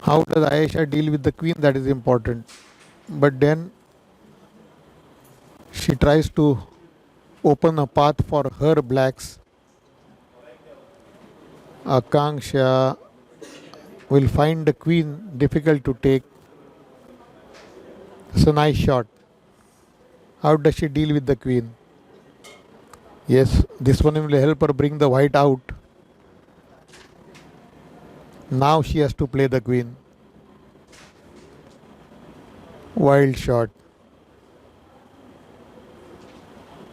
How does Ayesha deal with the queen? That is important. But then she tries to open a path for her blacks. Akanksha will find the queen difficult to take. It's a nice shot. How does she deal with the queen? Yes, this one will help her bring the white out. Now she has to play the queen. Wild shot.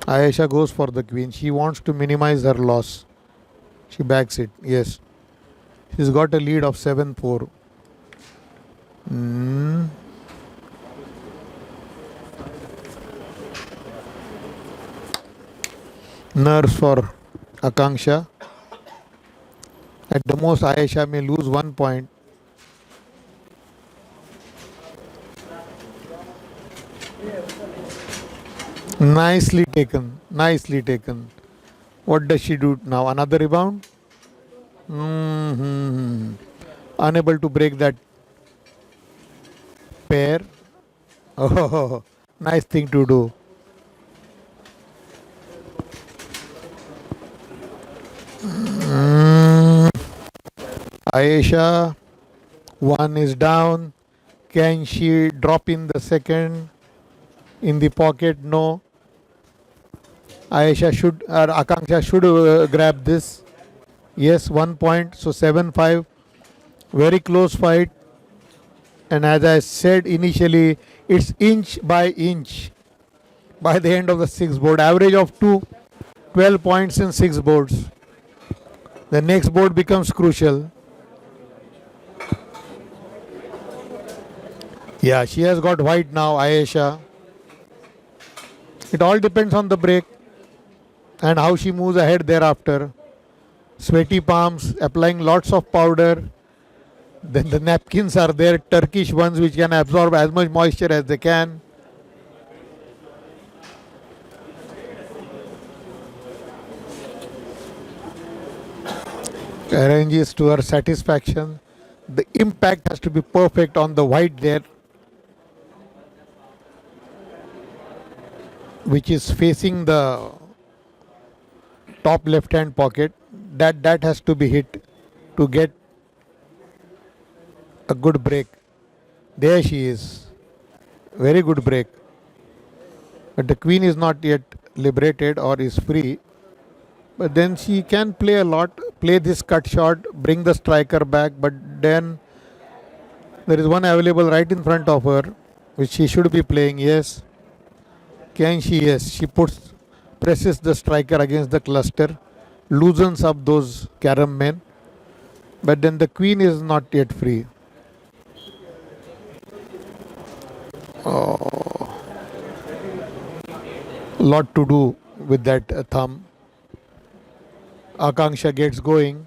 Ayesha goes for the queen. She wants to minimize her loss. She backs it. Yes. She's got a lead of 7-4. Nerves for Akanksha. At the most, Ayesha may lose 1 point. Nicely taken. Nicely taken. What does she do now? Another rebound? Unable to break that pair. Oh, nice thing to do. Ayesha, one is down. Can she drop in the second? In the pocket? No. Ayesha should, or Akanksha should grab this. Yes, 1 point. So 7-5. Very close fight. And as I said initially, it's inch by inch by the end of the 6 board. Average of 12 points in 6 boards. The next board becomes crucial. Yeah, she has got white now, Ayesha. It all depends on the break and how she moves ahead thereafter. Sweaty palms, applying lots of powder. Then the napkins are there, Turkish ones which can absorb as much moisture as they can. Arranges to her satisfaction. The impact has to be perfect on the white there, which is facing the top left hand pocket. That has to be hit to get a good break. There she is. Very good break. But the queen is not yet liberated or is free. But then she can play a lot, play this cut shot, bring the striker back. But then there is one available right in front of her, which she should be playing. Yes. Can she? Yes. She presses the striker against the cluster, loosens up those carom men. But then the queen is not yet free. Lot to do with that thumb. Akanksha gets going.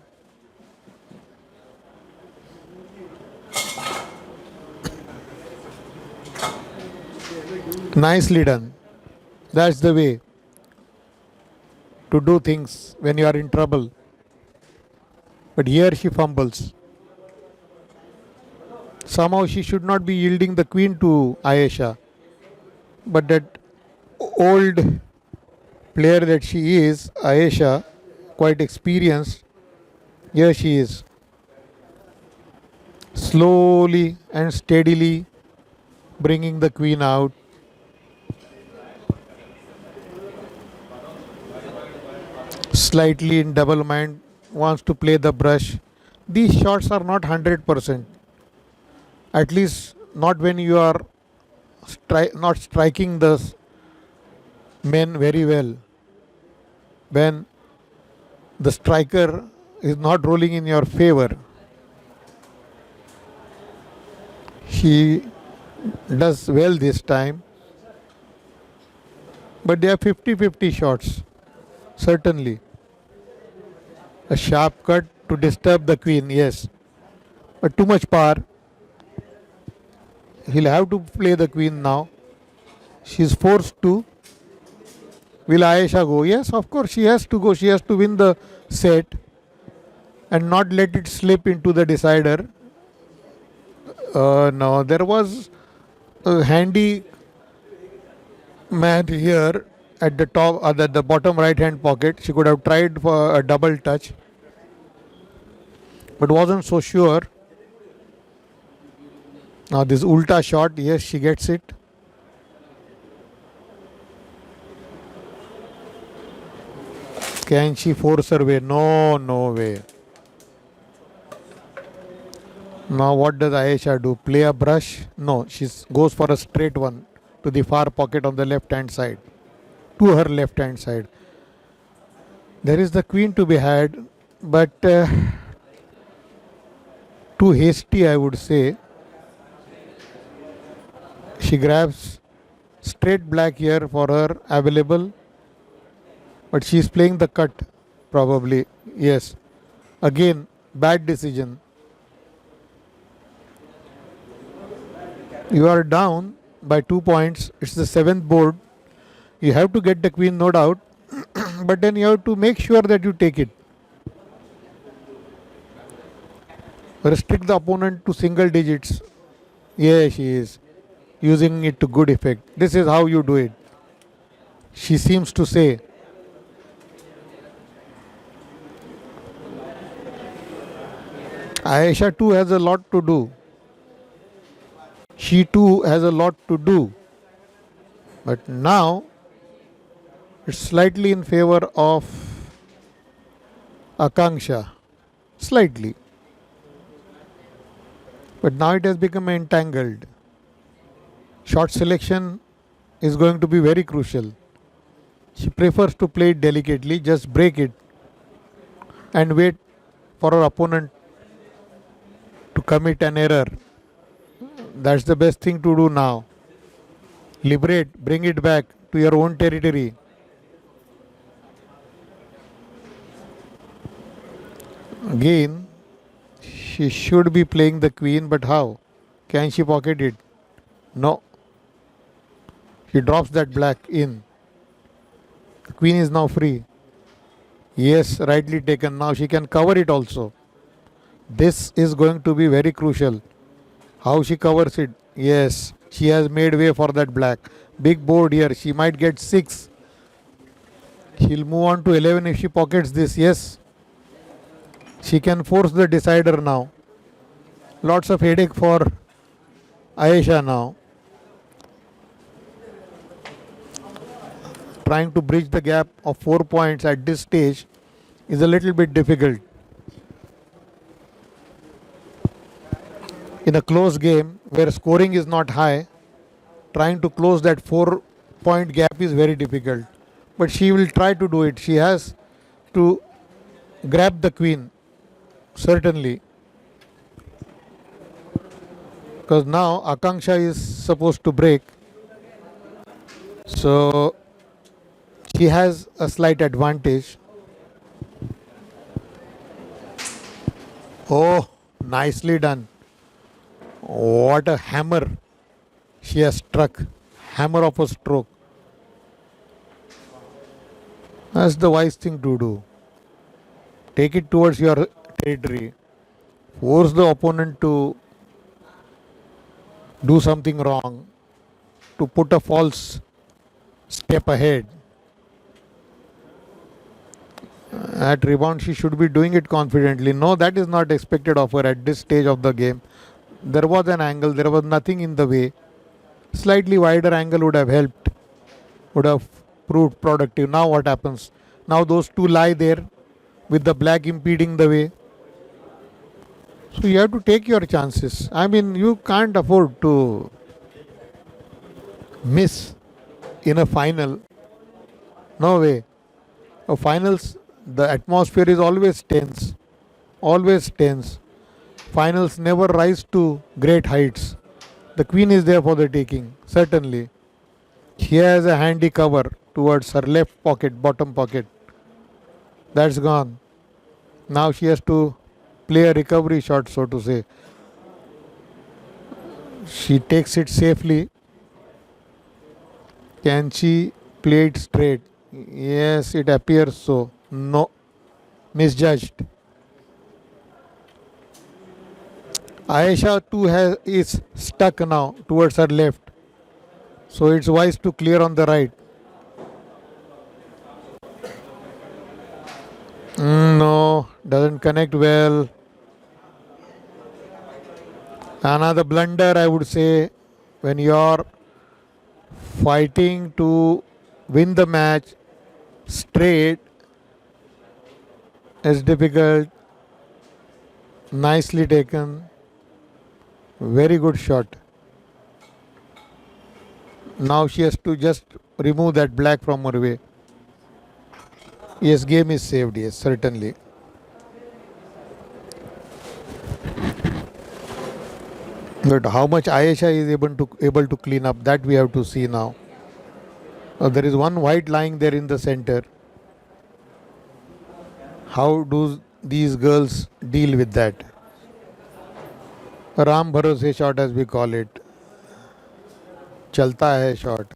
Nicely done. That's the way to do things when you are in trouble. But here she fumbles. Somehow she should not be yielding the queen to Ayesha. But that old player that she is, Ayesha, quite experienced, here she is. Slowly and steadily bringing the queen out. Slightly in double mind, wants to play the brush. These shots are not 100%. At least not when you are not striking the men very well. When the striker is not rolling in your favor, she does well this time. But they are 50-50 shots, certainly. A sharp cut to disturb the queen, yes. But too much power. He'll have to play the queen now. She's forced to. Will Ayesha go? Yes, of course she has to go. She has to win the set and not let it slip into the decider. No, there was a handy man here at the top, at the bottom right hand pocket. She could have tried for a double touch, but wasn't so sure. Now this ulta shot, yes, she gets it. Can she force her way? No, no way. Now what does Ayesha do? Play a brush? No, she goes for a straight one to the far pocket on the left hand side. To her left hand side. There is the queen to be had, but too hasty, I would say. She grabs straight black here for her available, but she is playing the cut probably. Yes. Again, bad decision. You are down by 2 points. It's the 7th board. You have to get the queen, no doubt, but then you have to make sure that you take it. Restrict the opponent to single digits. Yeah, she is using it to good effect. This is how you do it. She seems to say. Ayesha too has a lot to do. She too has a lot to do. But now it's slightly in favor of Akanksha. Slightly. But now it has become entangled. Shot selection is going to be very crucial. She prefers to play it delicately, just break it and wait for her opponent to commit an error. That's the best thing to do now. Liberate, bring it back to your own territory. Again, she should be playing the queen, but how? Can she pocket it? No. She drops that black in. The queen is now free. Yes, rightly taken. Now she can cover it also. This is going to be very crucial. How she covers it? Yes, she has made way for that black. Big board here. She might get 6. She'll move on to 11 if she pockets this. Yes. She can force the decider now. Lots of headache for Ayesha now. Trying to bridge the gap of 4 points at this stage is a little bit difficult. In a close game where scoring is not high, trying to close that 4-point gap is very difficult. But she will try to do it. She has to grab the queen, certainly. Because now Akanksha is supposed to break. So she has a slight advantage. Oh, nicely done. What a hammer she has struck. Hammer of a stroke. That's the wise thing to do. Take it towards your territory. Force the opponent to do something wrong. To put a false step ahead. At rebound, she should be doing it confidently. No, that is not expected of her at this stage of the game. There was an angle, there was nothing in the way. Slightly wider angle would have helped, would have proved productive. Now what happens? Now those two lie there with the black impeding the way. So you have to take your chances. I mean, you can't afford to miss in a final. No way. Finals, the atmosphere is always tense. Always tense. Finals never rise to great heights. The queen is there for the taking, certainly. She has a handy cover towards her left pocket, bottom pocket. That's gone. Now she has to play a recovery shot, so to say. She takes it safely. Can she play it straight? Yes, it appears so. No, misjudged. Ayesha too is stuck now towards her left. So it's wise to clear on the right. No, doesn't connect well. Another blunder, I would say, when you're fighting to win the match straight is difficult. Nicely taken. Very good shot. Now she has to just remove that black from her way. Yes, game is saved. Yes, certainly. But how much Ayesha is able to clean up, that we have to see now. There is one white lying there in the center. How do these girls deal with that? Ram Bharose shot, as we call it. Chalta hai shot.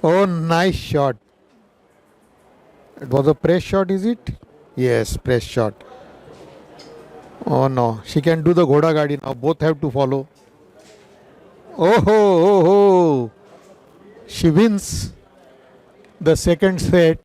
Oh, nice shot. It was a press shot, is it? Yes, press shot. Oh no, she can do the Ghoda Gadi now. Both have to follow. Oh ho, oh ho. She wins the second set.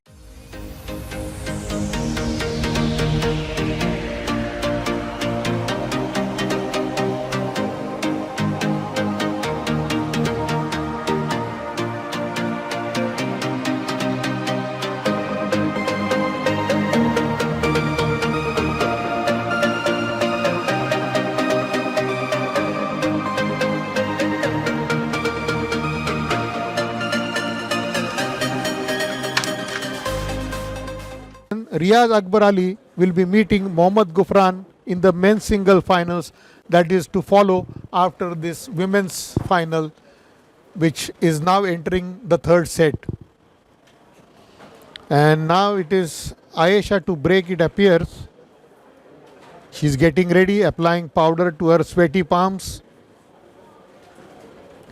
Riaz Akbar Ali will be meeting Mohammad Gufran in the men's single finals, that is to follow after this women's final, which is now entering the third set. And now it is Ayesha to break, it appears. She's getting ready, applying powder to her sweaty palms.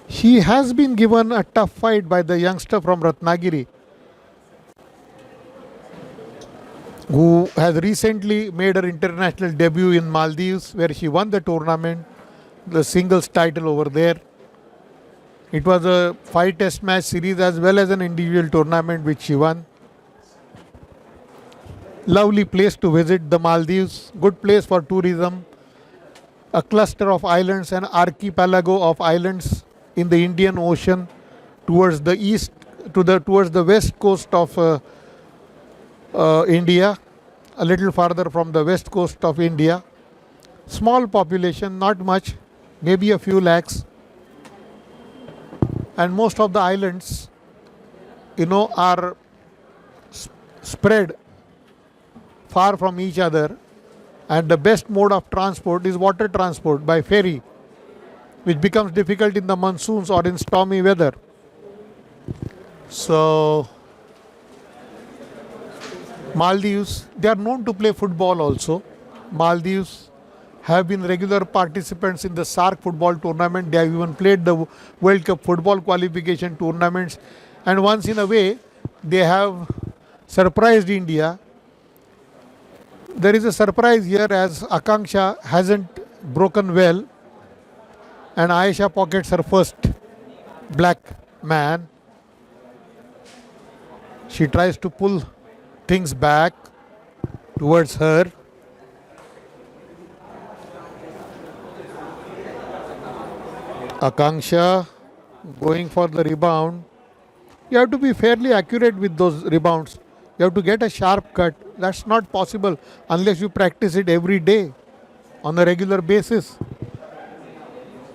She has been given a tough fight by the youngster from Ratnagiri, who has recently made her international debut in Maldives, where she won the tournament, the singles title over there. It was a 5-test match series as well as an individual tournament which she won. Lovely place to visit, the Maldives. Good place for tourism. A cluster of islands, an archipelago of islands in the Indian Ocean towards the east, towards the west coast of India, a little farther from the west coast of India. Small population, not much, maybe a few lakhs. And most of the islands, are spread far from each other. And the best mode of transport is water transport by ferry, which becomes difficult in the monsoons or in stormy weather. So Maldives, they are known to play football also. Maldives have been regular participants in the SAARC football tournament. They have even played the World Cup football qualification tournaments. And once in a way, they have surprised India. There is a surprise here as Akanksha hasn't broken well and Ayesha pockets her first black man. She tries to pull things back towards her. Akanksha going for the rebound. You have to be fairly accurate with those rebounds. You have to get a sharp cut. That's not possible unless you practice it every day on a regular basis.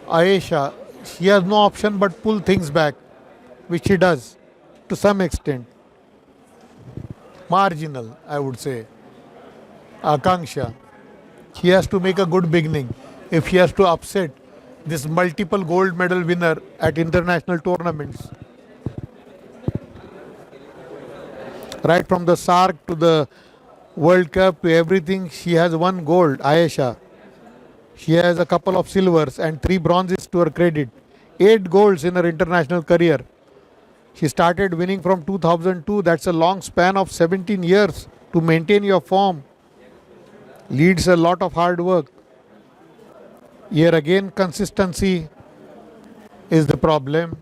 Ayesha, She has no option but pull things back, which she does to some extent. Marginal, I would say. Akanksha. She has to make a good beginning. If she has to upset this multiple gold medal winner at international tournaments, right from the SARC to the World Cup to everything, she has one gold, Ayesha. She has a couple of silvers and three bronzes to her credit. 8 golds in her international career. She started winning from 2002. That's a long span of 17 years to maintain your form. Leads a lot of hard work. Here again, consistency is the problem.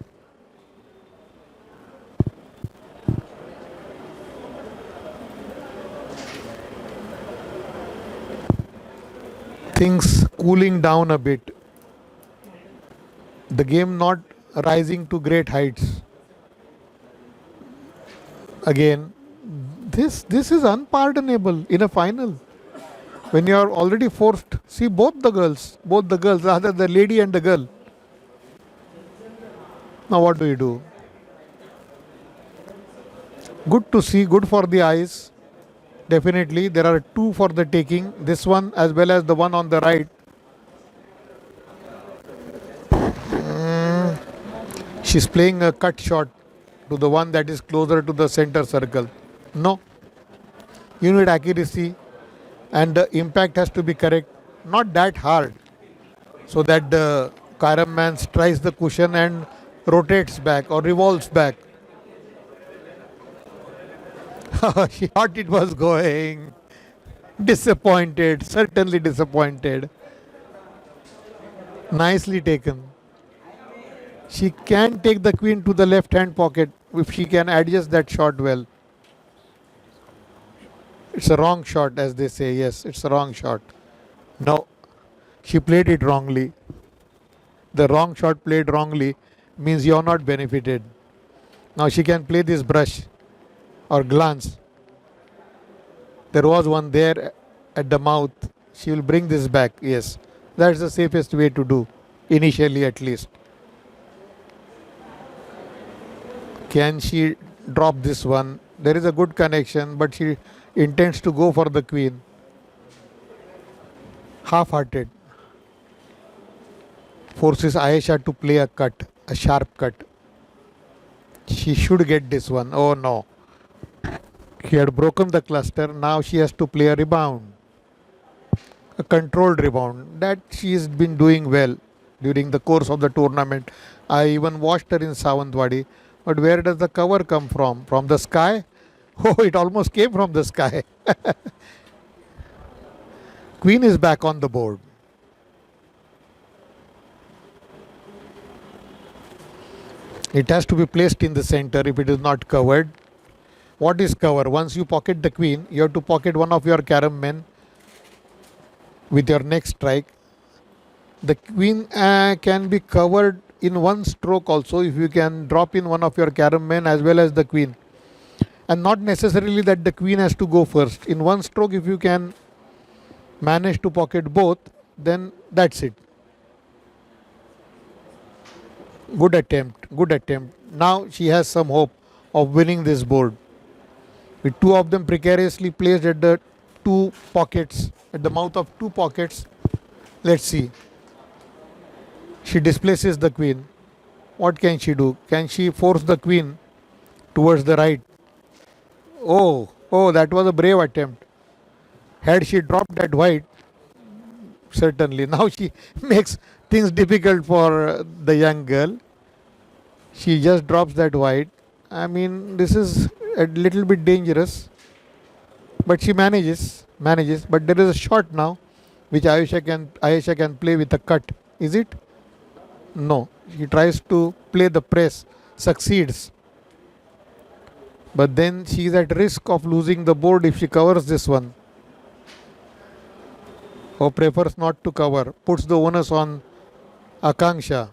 Things cooling down a bit. The game not rising to great heights. Again, this is unpardonable in a final. When you are already forced, see both the girls, rather the lady and the girl. Now what do you do? Good to see, good for the eyes. Definitely, there are two for the taking. This one as well as the one on the right. She's playing a cut shot to the one that is closer to the center circle. No, you need accuracy and the impact has to be correct. Not that hard, so that the carom man strikes the cushion and rotates back or revolves back. She thought it was going. Disappointed, certainly disappointed. Nicely taken. She can take the queen to the left hand pocket if she can adjust that shot well. It's a wrong shot, as they say. Yes, it's a wrong shot. No, she played it wrongly. The wrong shot played wrongly means you're not benefited. Now she can play this brush or glance. There was one there at the mouth. She will bring this back. Yes, that's the safest way to do, initially at least. Can she drop this one? There is a good connection, but she intends to go for the queen. Half-hearted. Forces Ayesha to play a cut, a sharp cut. She should get this one. Oh no. She had broken the cluster. Now she has to play a rebound. A controlled rebound. That she has been doing well during the course of the tournament. I even watched her in Sawantwadi. But where does the cover come from? From the sky? Oh, it almost came from the sky. Queen is back on the board. It has to be placed in the center if it is not covered. What is cover? Once you pocket the queen, you have to pocket one of your carom men with your next strike. The queen can be covered in one stroke also if you can drop in one of your carom men as well as the queen. And not necessarily that the queen has to go first. In one stroke, if you can manage to pocket both, then that's it. Good attempt, good attempt. Now she has some hope of winning this board. With two of them precariously placed at the two pockets, at the mouth of two pockets. Let's see. She displaces the queen. What can she do? Can she force the queen towards the right? Oh, that was a brave attempt. Had she dropped that white, certainly. Now she makes things difficult for the young girl. She just drops that white. I mean, this is a little bit dangerous. But she manages. But there is a shot now which Ayesha can play with a cut. Is it? No. She tries to play the press. Succeeds. But then she is at risk of losing the board if she covers this one. Or prefers not to cover. Puts the onus on Akanksha.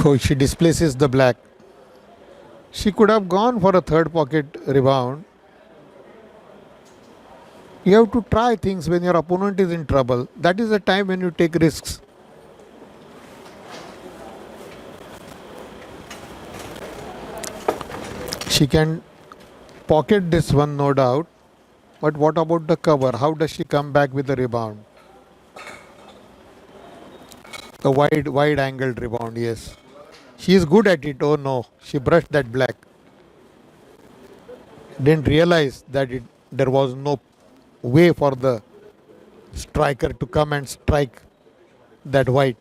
Oh, she displaces the black. She could have gone for a third pocket rebound. You have to try things when your opponent is in trouble. That is the time when you take risks. She can pocket this one, no doubt. But what about the cover? How does she come back with the rebound? The wide angled rebound, yes. She is good at it. Oh no, she brushed that black. Didn't realize that there was no way for the striker to come and strike that white.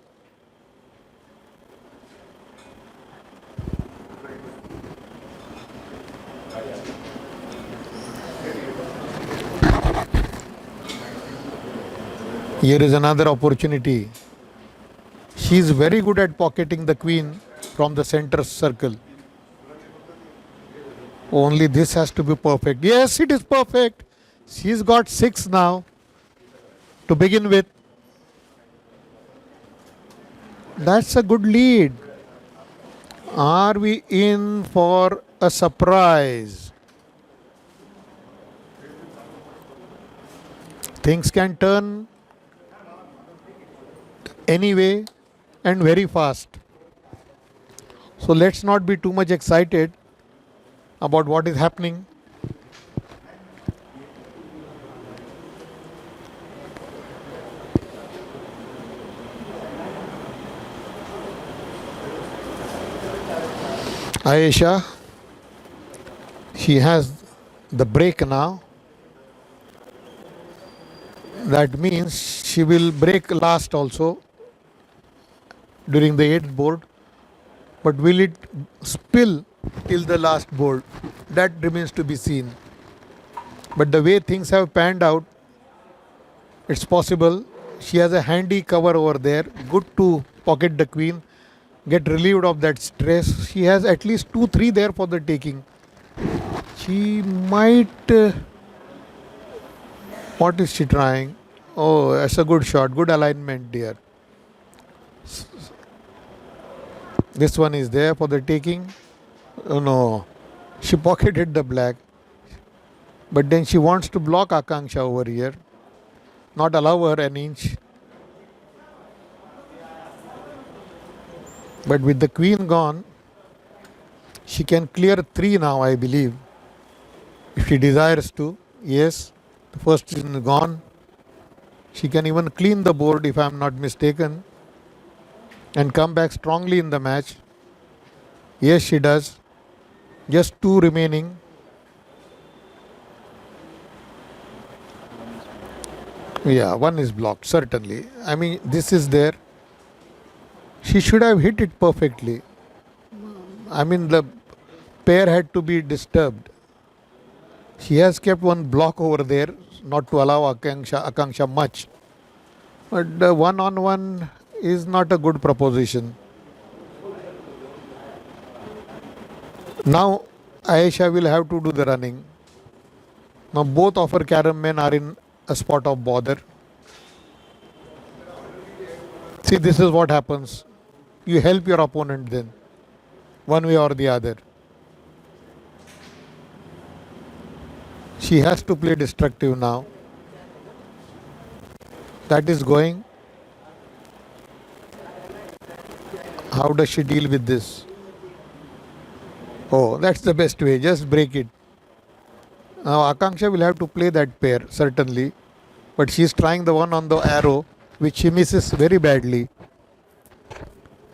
Here is another opportunity. She is very good at pocketing the queen from the center circle. Only this has to be perfect. Yes, it is perfect. She's got 6 now to begin with. That's a good lead. Are we in for a surprise? Things can turn anyway and very fast. So let's not be too much excited about what is happening. Ayesha, she has the break now. That means she will break last also during the 8th board. But will it spill till the last board? That remains to be seen. But the way things have panned out, it's possible. She has a handy cover over there. Good to pocket the queen, get relieved of that stress. She has at least 2-3 there for the taking. She might. What is she trying? Oh, that's a good shot. Good alignment, dear. This one is there for the taking. Oh no. She pocketed the black. But then she wants to block Akanksha over here. Not allow her an inch. But with the queen gone, she can clear 3 now, I believe. If she desires to. Yes, the first is gone. She can even clean the board if I am not mistaken. And come back strongly in the match. Yes, she does. Just 2 remaining. Yeah, 1 is blocked, certainly. I mean, this is there. She should have hit it perfectly. I mean, the pair had to be disturbed. She has kept 1 block over there, not to allow Akanksha much. But the 1-on-1 is not a good proposition. Now Ayesha will have to do the running. Now both of her carom men are in a spot of bother. See, this is what happens. You help your opponent then, one way or the other. She has to play destructive now. That is going. How does she deal with this? Oh, that's the best way. Just break it. Now Akanksha will have to play that pair, certainly. But she is trying the one on the arrow, which she misses very badly.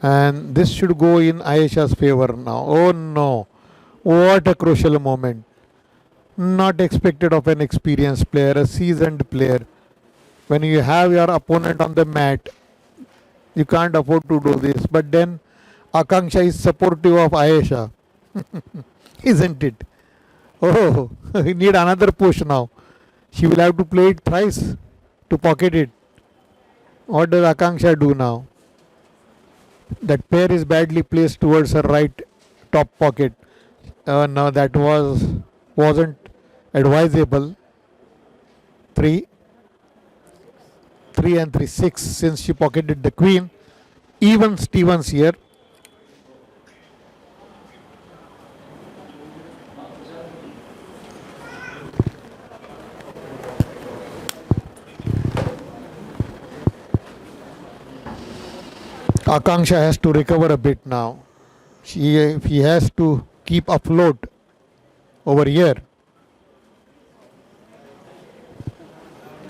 And this should go in Ayesha's favor now. Oh no. What a crucial moment. Not expected of an experienced player, a seasoned player. When you have your opponent on the mat, you can't afford to do this. But then Akanksha is supportive of Ayesha. Isn't it? Oh, we need another push now. She will have to play it thrice to pocket it. What does Akanksha do now? That pair is badly placed towards her right top pocket. No, that wasn't advisable. 3 and 3, 6 since she pocketed the queen. Even Stevens here. Akanksha has to recover a bit now. He has to keep afloat over here.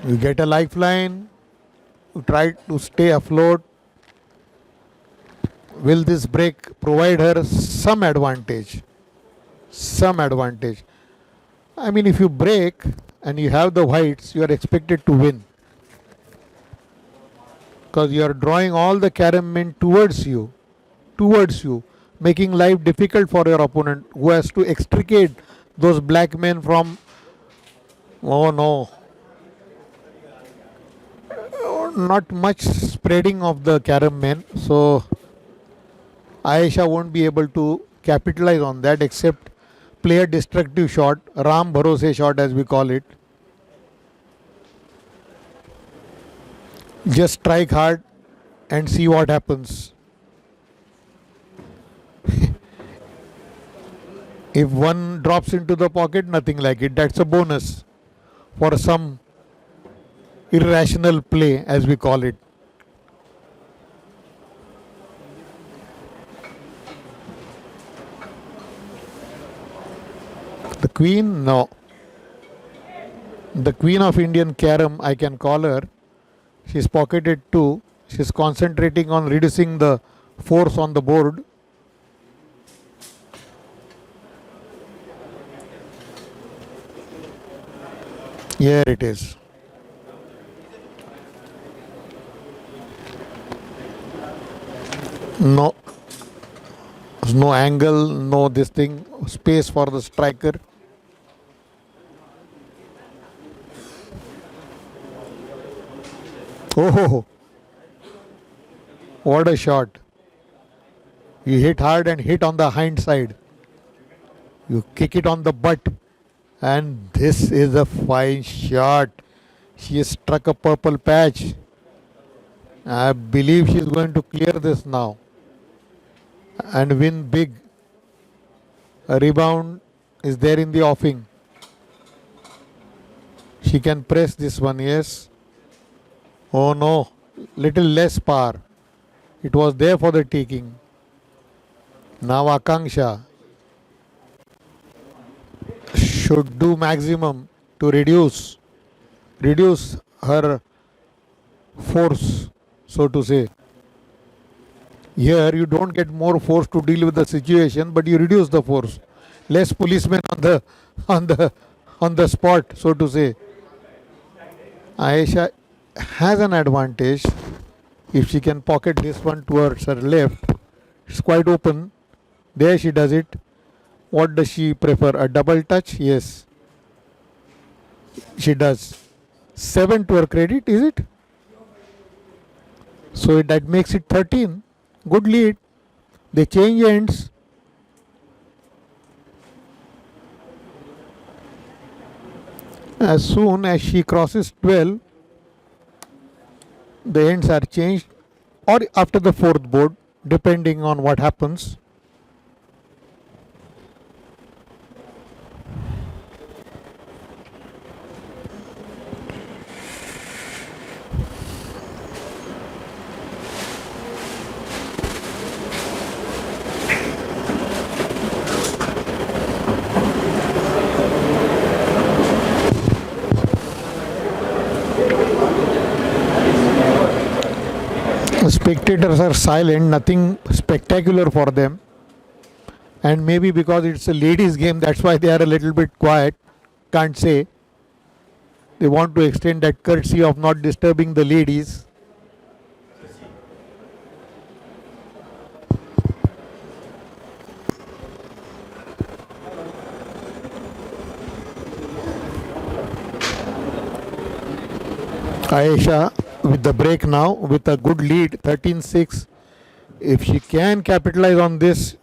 You get a lifeline, you try to stay afloat. Will this break provide her some advantage? Some advantage. I mean, if you break and you have the whites, you are expected to win. Because you are drawing all the carom men towards you, making life difficult for your opponent who has to extricate those black men from. Oh no, not much spreading of the carom men. So Ayesha won't be able to capitalize on that except play a destructive shot, Ram Bharose shot as we call it. Just strike hard and see what happens. If one drops into the pocket, nothing like it. That's a bonus for some irrational play, as we call it. The queen, no. The queen of Indian carom, I can call her. She's pocketed too. She's concentrating on reducing the force on the board. Here it is. No, no angle, no this thing, space for the striker. Oh, what a shot. You hit hard and hit on the hind side. You kick it on the butt. And this is a fine shot. She has struck a purple patch. I believe she's going to clear this now and win big. A rebound is there in the offing. She can press this one, yes. Oh no, little less power. It was there for the taking. Now Akanksha should do maximum to reduce her force, so to say. Here you don't get more force to deal with the situation, but you reduce the force. Less policemen on the spot, so to say. Ayesha has an advantage if she can pocket this one towards her left. It's quite open. There she does it. What does she prefer? A double touch? Yes. She does. 7 to her credit, is it? So that makes it 13. Good lead. They change ends. As soon as she crosses 12, the ends are changed, or after the fourth board, depending on what happens. Spectators are silent, nothing spectacular for them. And maybe because it's a ladies' game, that's why they are a little bit quiet. Can't say. They want to extend that courtesy of not disturbing the ladies. Ayesha with the break now, with a good lead, 13-6. If she can capitalize on this,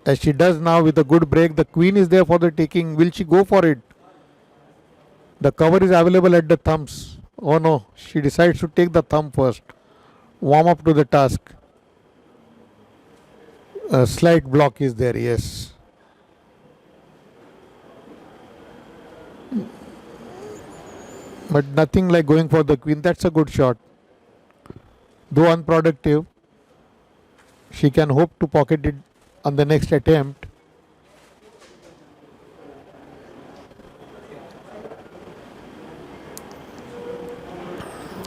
as she does now with a good break, the queen is there for the taking. Will she go for it? The cover is available at the thumbs. Oh no, she decides to take the thumb first. Warm up to the task. A slight block is there, yes. But nothing like going for the queen. That's a good shot. Though unproductive. She can hope to pocket it on the next attempt.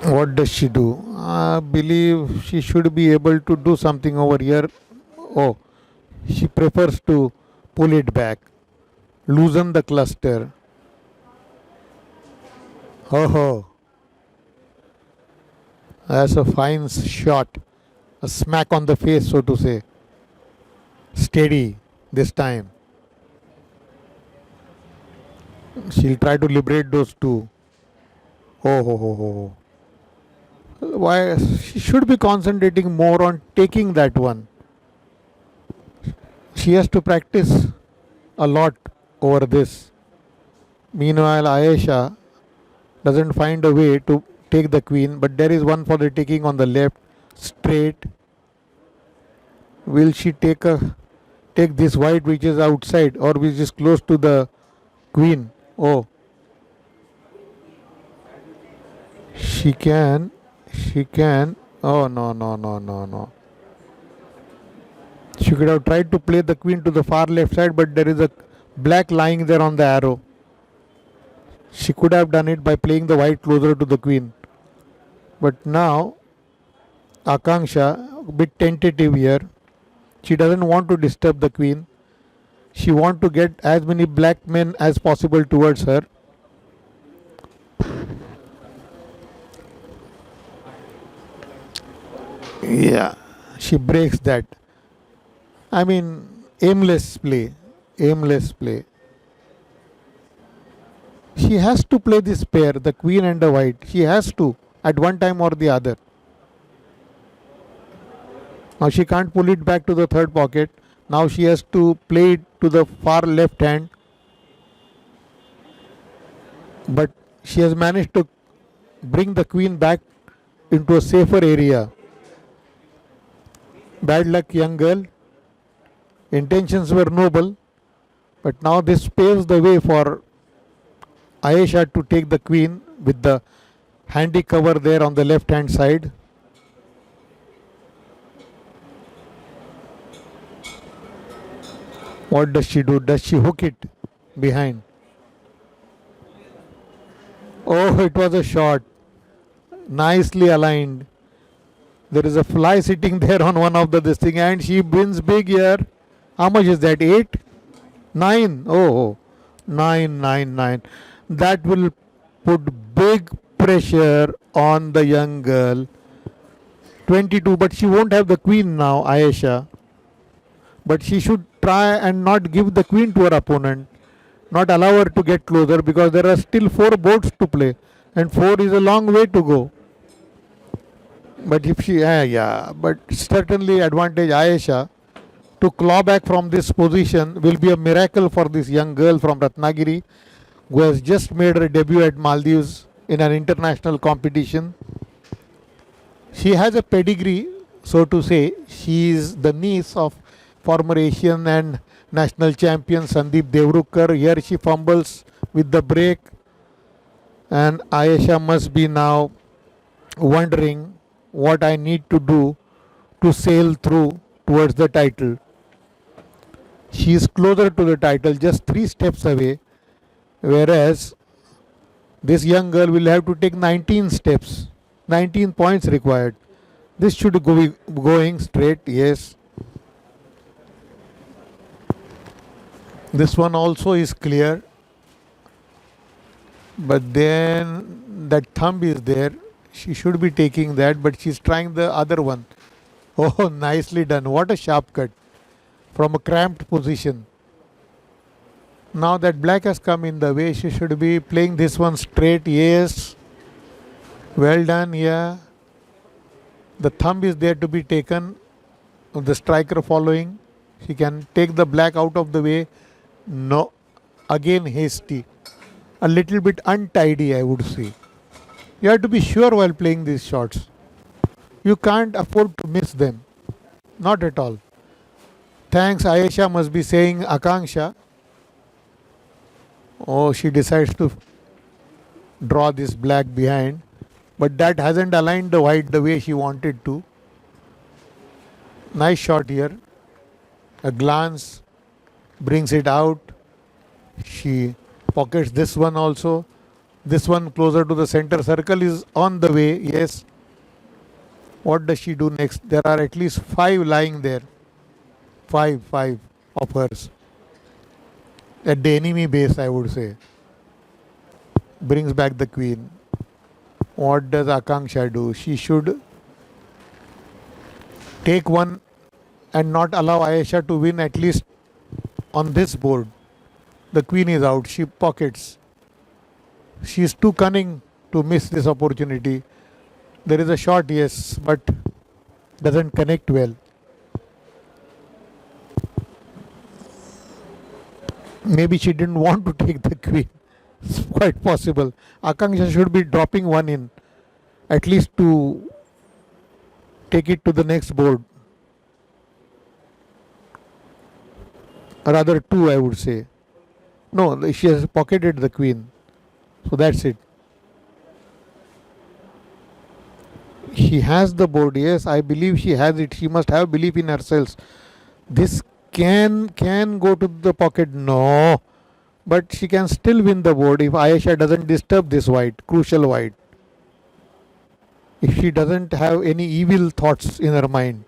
What does she do? I believe she should be able to do something over here. Oh, she prefers to pull it back, loosen the cluster. Oh, that's a fine shot. A smack on the face, so to say. Steady this time. She'll try to liberate those two. Oh, ho, ho, ho. Why? She should be concentrating more on taking that one. She has to practice a lot over this. Meanwhile, Ayesha doesn't find a way to take the queen, but there is one for the taking on the left, straight. Will she take this white which is outside or which is close to the queen? Oh, she can. Oh, no, no, no, no, no. She could have tried to play the queen to the far left side, but there is a black lying there on the arrow. She could have done it by playing the white closer to the queen. But now, Akanksha, a bit tentative here. She doesn't want to disturb the queen. She wants to get as many black men as possible towards her. Yeah, she breaks that. I mean, aimless play. Aimless play. She has to play this pair, the queen and the white. She has to, at one time or the other. Now she can't pull it back to the third pocket. Now she has to play it to the far left hand. But she has managed to bring the queen back into a safer area. Bad luck, young girl. Intentions were noble, but now this paves the way for Ayesha to take the queen with the handy cover there on the left hand side. What does she do? Does she hook it behind? Oh, it was a shot. Nicely aligned. There is a fly sitting there on one of this thing, and she wins big here. How much is that? 8? 9? Oh, 9, 9, 9. That will put big pressure on the young girl. 22, but she won't have the queen now, Ayesha. But she should try and not give the queen to her opponent. Not allow her to get closer because there are still 4 boards to play. And 4 is a long way to go. But if she, but certainly advantage Ayesha. To claw back from this position will be a miracle for this young girl from Ratnagiri who has just made her debut at Maldives in an international competition. She has a pedigree, so to say. She is the niece of former Asian and national champion Sandeep Devrukar. Here she fumbles with the break, and Ayesha must be now wondering what I need to do to sail through towards the title. She is closer to the title, just 3 steps away, whereas this young girl will have to take 19 steps, 19 points required. This should go going straight, yes. This one also is clear, but then that thumb is there. She should be taking that, but she's trying the other one. Oh, nicely done. What a sharp cut from a cramped position. Now that black has come in the way, she should be playing this one straight. Yes. Well done, yeah. The thumb is there to be taken. The striker following. She can take the black out of the way. No. Again hasty. A little bit untidy, I would say. You have to be sure while playing these shots. You can't afford to miss them. Not at all. Thanks, Ayesha must be saying Akanksha. Oh, she decides to draw this black behind. But that hasn't aligned the white the way she wanted to. Nice shot here. A glance brings it out. She pockets this one also. This one closer to the center circle is on the way. Yes. What does she do next? There are at least five lying there. Five of hers. At the enemy base, I would say. Brings back the queen. What does Akanksha do? She should take one and not allow Ayesha to win at least on this board. The queen is out. She pockets. She is too cunning to miss this opportunity. There is a shot, yes, but doesn't connect well. Maybe she didn't want to take the queen. It's quite possible. Akanksha should be dropping one in, at least to take it to the next board. Rather two, I would say. No, she has pocketed the queen. So that's it. She has the board, yes, I believe she has it. She must have belief in herself. This can go to the pocket. No. But she can still win the board if Ayesha doesn't disturb this white, crucial white. If she doesn't have any evil thoughts in her mind.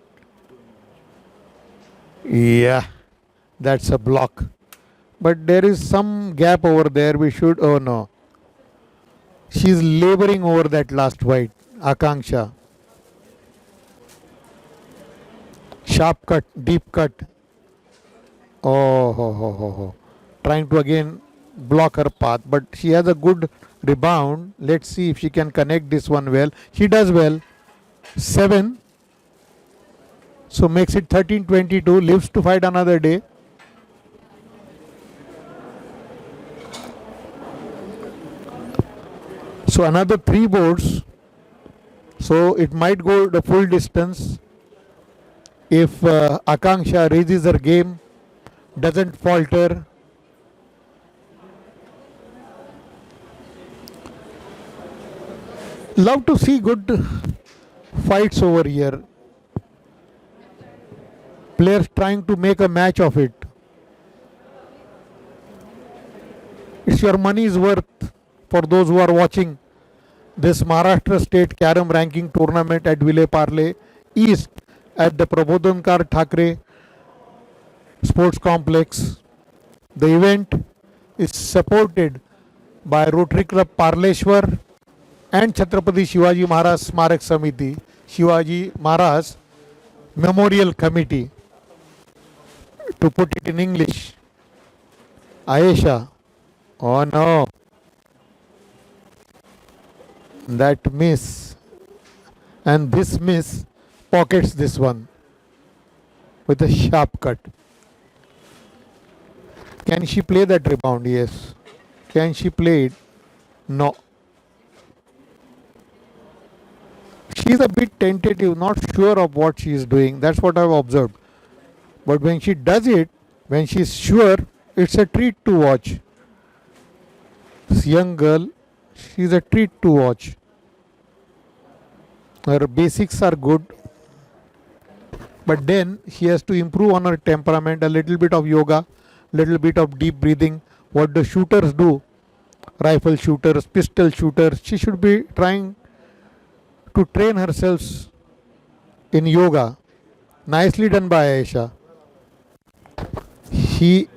Yeah, that's a block. But there is some gap over there. We should. Oh no. She's laboring over that last white. Akanksha. Sharp cut, deep cut. Oh, ho, ho, ho, ho. Trying to again block her path, but she has a good rebound. Let's see if she can connect this one well. She does well. 7. So makes it 13-22. Lives to fight another day. So another 3 boards. So it might go the full distance if Akanksha raises her game, doesn't falter. Love to see good fights over here. Players trying to make a match of it. It's your money's worth for those who are watching this Maharashtra State Carom Ranking Tournament at Vile Parle East at the Prabodhankar Thakre Sports Complex. The event is supported by Rotary Club Parleshwar and Chhatrapati Shivaji Maharaj Smarak Samiti, Shivaji Maharaj Memorial Committee. To put it in English, Ayesha, oh no, that miss, and this miss pockets this one with a sharp cut. Can she play that rebound? Yes. Can she play it? No. She is a bit tentative, not sure of what she is doing. That's what I've observed. But when she does it, when she is sure, it's a treat to watch. This young girl, she is a treat to watch. Her basics are good, but then she has to improve on her temperament, a little bit of yoga, little bit of deep breathing. What the shooters do, rifle shooters, pistol shooters, she should be trying to train herself in yoga. Nicely done by Ayesha. He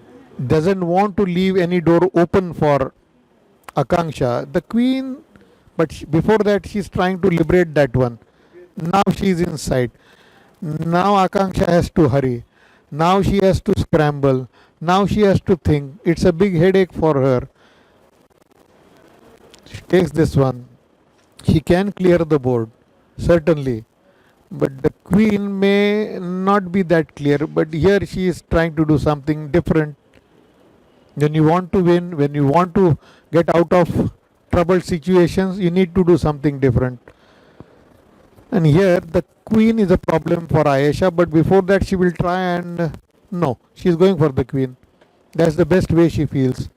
doesn't want to leave any door open for Akanksha. The queen, but before that she's trying to liberate that one. Now she's inside. Now Akanksha has to hurry. Now she has to scramble. Now she has to think. It's a big headache for her. She takes this one. She can clear the board, certainly. But the queen may not be that clear. But here she is trying to do something different. When you want to win, when you want to get out of troubled situations, you need to do something different. And here the queen is a problem for Ayesha, but before that she will try and no, she is going for the queen. That's the best way she feels.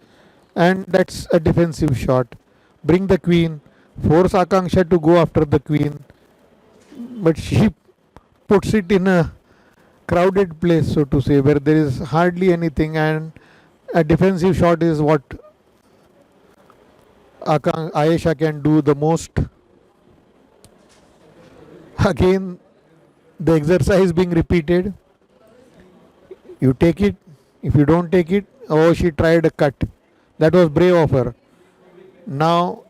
And that's a defensive shot. Bring the queen, force Akanksha to go after the queen, but she puts it in a crowded place, so to say, where there is hardly anything, and a defensive shot is what Ayesha can do the most. Again, the exercise being repeated. You take it. If you don't take it, oh, she tried a cut. That was brave of her. Now,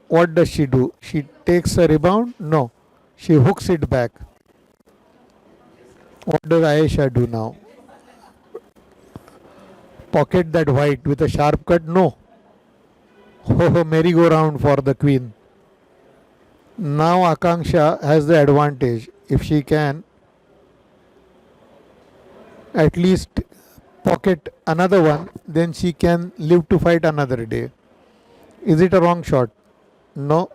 what does she do? She takes a rebound? No. She hooks it back. What does Ayesha do now? Pocket that white with a sharp cut? No. Oh, merry-go-round for the queen. Now Akanksha has the advantage. If she can at least pocket another one, then she can live to fight another day. Is it a wrong shot? No.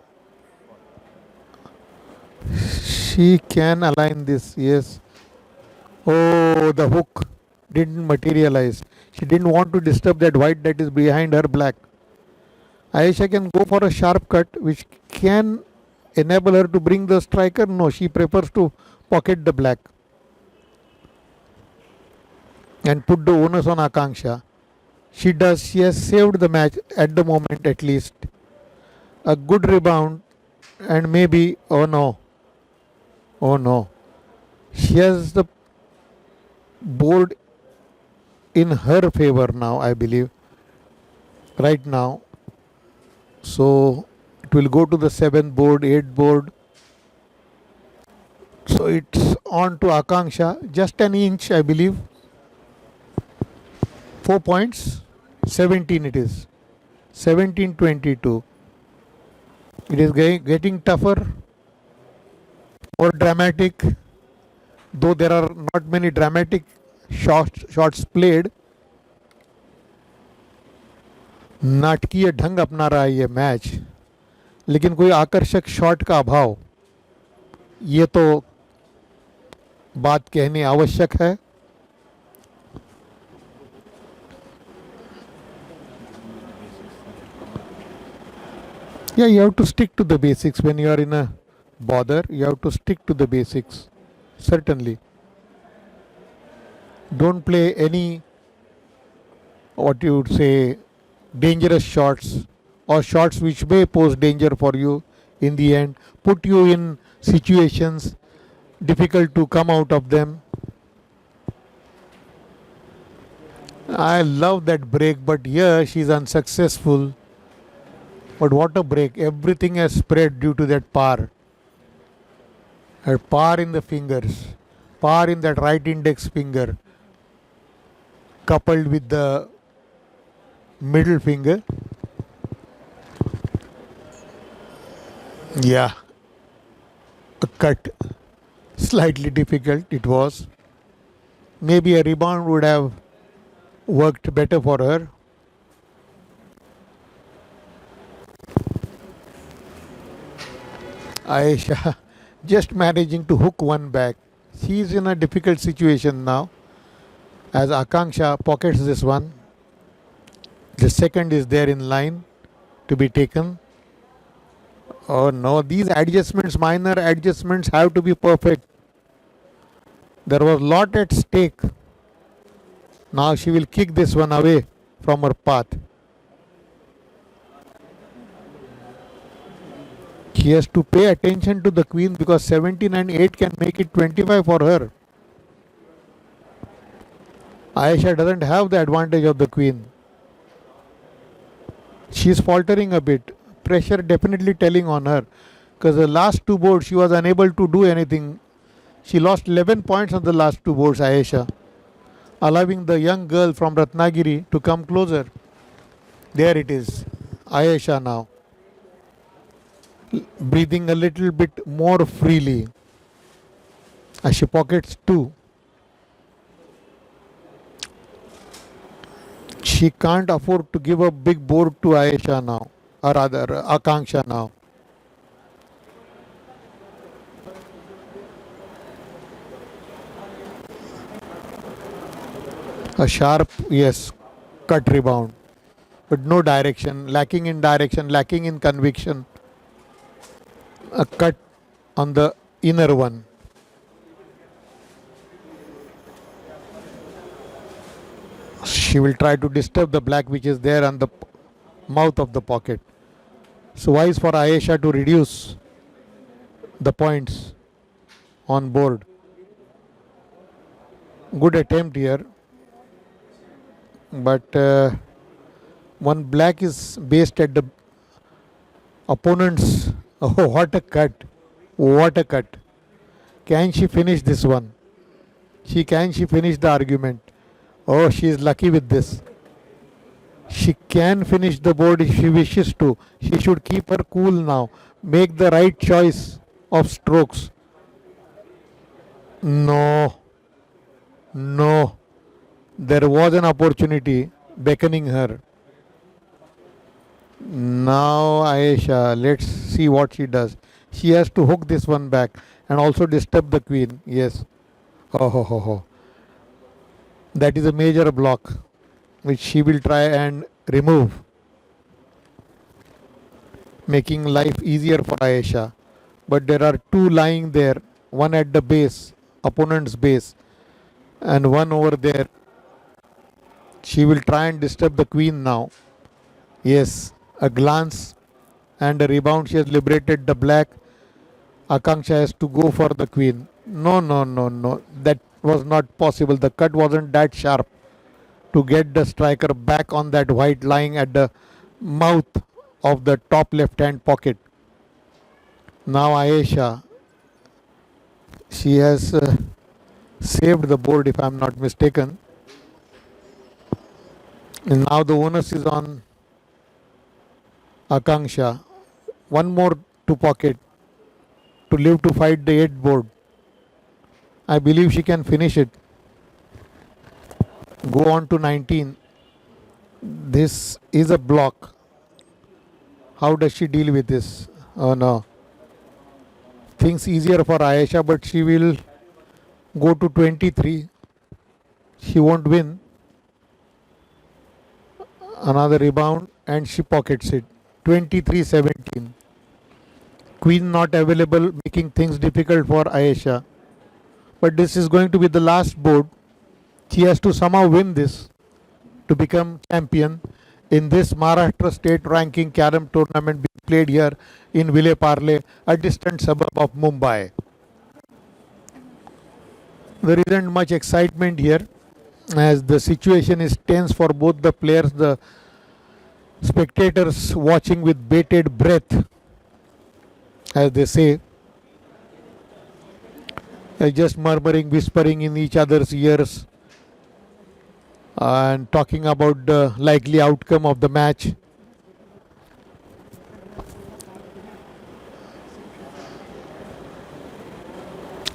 She can align this, yes. Oh, the hook didn't materialize. She didn't want to disturb that white that is behind her black. Ayesha can go for a sharp cut which can enable her to bring the striker. No, she prefers to pocket the black and put the onus on Akanksha. She does. She has saved the match at the moment at least. A good rebound and maybe, oh no. Oh no. She has the board in her favor now, I believe. Right now. So it will go to the 7th board, 8th board. So it's on to Akanksha. Just an inch, I believe. 4 points. 17 it is. 17-22. It is getting tougher, more dramatic. Though there are not many dramatic shots played, नाटकीय ढंग अपना रहा है ये match, लेकिन कोई आकर्षक shot का अभाव, ये तो बात कहनी आवश्यक है. Yeah, you have to stick to the basics when you are in a bother. You have to stick to the basics. Certainly. Don't play any, what you would say, dangerous shots or shots which may pose danger for you in the end, put you in situations difficult to come out of them. I love that break, but here she's unsuccessful. But what a break. Everything has spread due to that par. Her par in the fingers, par in that right index finger, coupled with the middle finger. Yeah, a cut. Slightly difficult it was. Maybe a rebound would have worked better for her. Ayesha just managing to hook one back. She is in a difficult situation now as Akanksha pockets this one. The second is there in line to be taken. Oh no, these adjustments, minor adjustments, have to be perfect. There was a lot at stake. Now she will kick this one away from her path. She has to pay attention to the queen because 17 and 8 can make it 25 for her. Ayesha doesn't have the advantage of the queen. She is faltering a bit. Pressure definitely telling on her because the last two boards she was unable to do anything. She lost 11 points on the last two boards, Ayesha, allowing the young girl from Ratnagiri to come closer. There it is, Ayesha now, breathing a little bit more freely as she pockets two. She can't afford to give a big board to Ayesha now, or rather Akanksha now. A sharp, yes, cut rebound, but no direction, lacking in direction, lacking in conviction. A cut on the inner one. She will try to disturb the black which is there on the mouth of the pocket. So wise for Ayesha to reduce the points on board. Good attempt here, but one black is based at the opponent's. Oh, what a cut! What a cut! Can she finish this one? She finish the argument? Oh, she is lucky with this. She can finish the board if she wishes to. She should keep her cool now. Make the right choice of strokes. No, no. There was an opportunity beckoning her. Now, Ayesha, let's see what she does. She has to hook this one back and also disturb the queen. Yes. Oh, ho, ho, ho. That is a major block which she will try and remove, making life easier for Ayesha. But there are two lying there, one at the base, opponent's base, and one over there. She will try and disturb the queen now. Yes, a glance and a rebound. She has liberated the black. Akanksha has to go for the queen. No, no, no, no. That was not possible. The cut wasn't that sharp to get the striker back on that white lying at the mouth of the top left hand pocket. Now Ayesha, she has saved the board if I am not mistaken. And now the onus is on Akanksha. One more to pocket to live to fight the 8th board. I believe she can finish it. Go on to 19. This is a block. How does she deal with this? Oh no. Things easier for Ayesha, but she will go to 23. She won't win. Another rebound and she pockets it. 23-17. Queen not available, making things difficult for Ayesha. But this is going to be the last board. She has to somehow win this to become champion in this Maharashtra state ranking carom tournament being played here in Vile Parle, a distant suburb of Mumbai. There isn't much excitement here as the situation is tense for both the players. The spectators watching with bated breath, as they say, just murmuring, whispering in each other's ears and talking about the likely outcome of the match.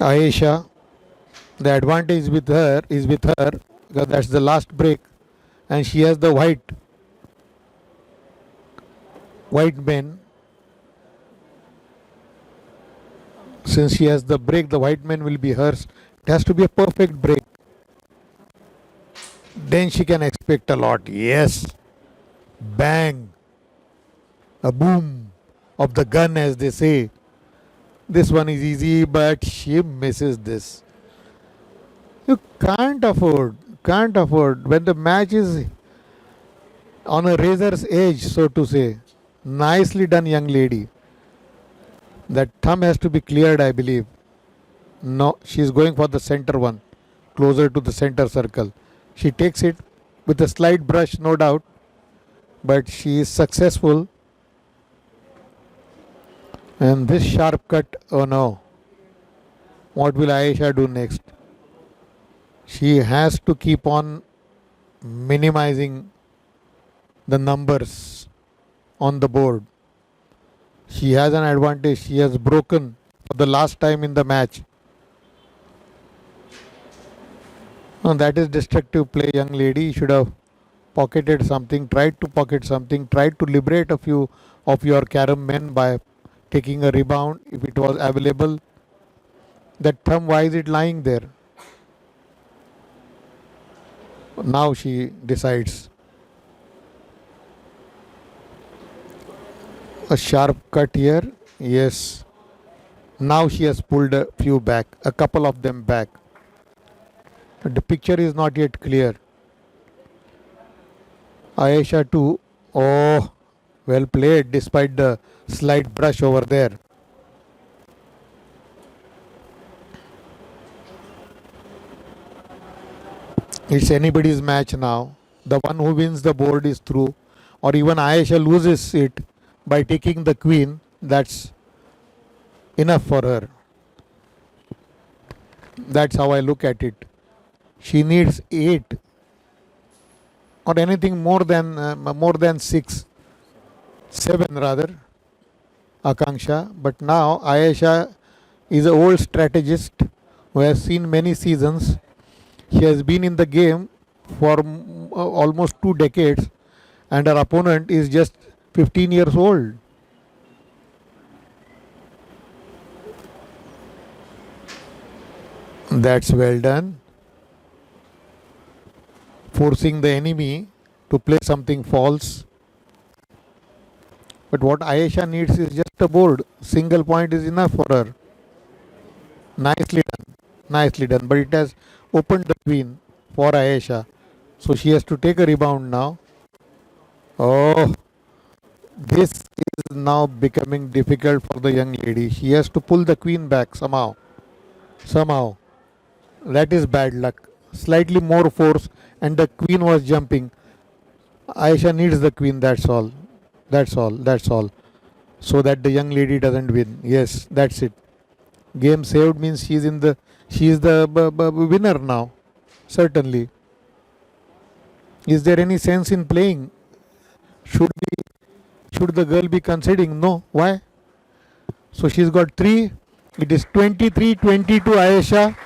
Ayesha, the advantage with her is with her because that's the last break and she has the white men. Since she has the break, the white men will be hers. It has to be a perfect break. Then she can expect a lot. Yes. Bang. A boom of the gun, as they say. This one is easy, but she misses this. You can't afford. When the match is on a razor's edge, so to say. Nicely done, young lady. That thumb has to be cleared, I believe. No, she is going for the center one, closer to the center circle. She takes it with a slight brush, no doubt, but she is successful. And this sharp cut, oh no. What will Ayesha do next? She has to keep on minimizing the numbers on the board. She has an advantage. She has broken for the last time in the match. And that is destructive play, young lady. You should have pocketed something, tried to pocket something, tried to liberate a few of your carom men by taking a rebound if it was available. That thumb, why is it lying there? Now she decides. A sharp cut here. Yes. Now she has pulled a few back, a couple of them back. The picture is not yet clear. Ayesha too. Oh, well played despite the slight brush over there. It's anybody's match now. The one who wins the board is through. Or even Ayesha loses it by taking the queen. That's enough for her. That's how I look at it. She needs 8 or anything more than 6, 7 rather, Akanksha. But now Ayesha is an old strategist who has seen many seasons. She has been in the game for almost 2 decades, and her opponent is just 15 years old. That's well done. Forcing the enemy to play something false. But what Ayesha needs is just a board. Single point is enough for her. Nicely done. Nicely done. But it has opened the queen for Ayesha. So she has to take a rebound now. Oh, this is now becoming difficult for the young lady. She has to pull the queen back somehow. Somehow. That is bad luck. Slightly more force, and the queen was jumping. Ayesha needs the queen, that's all. That's all. That's all. So that the young lady doesn't win. Yes, that's it. Game saved means she is the winner now. Certainly. Is there any sense in playing? Should the girl be conceding? No. Why? So she's got 3. It is 23-22 Ayesha.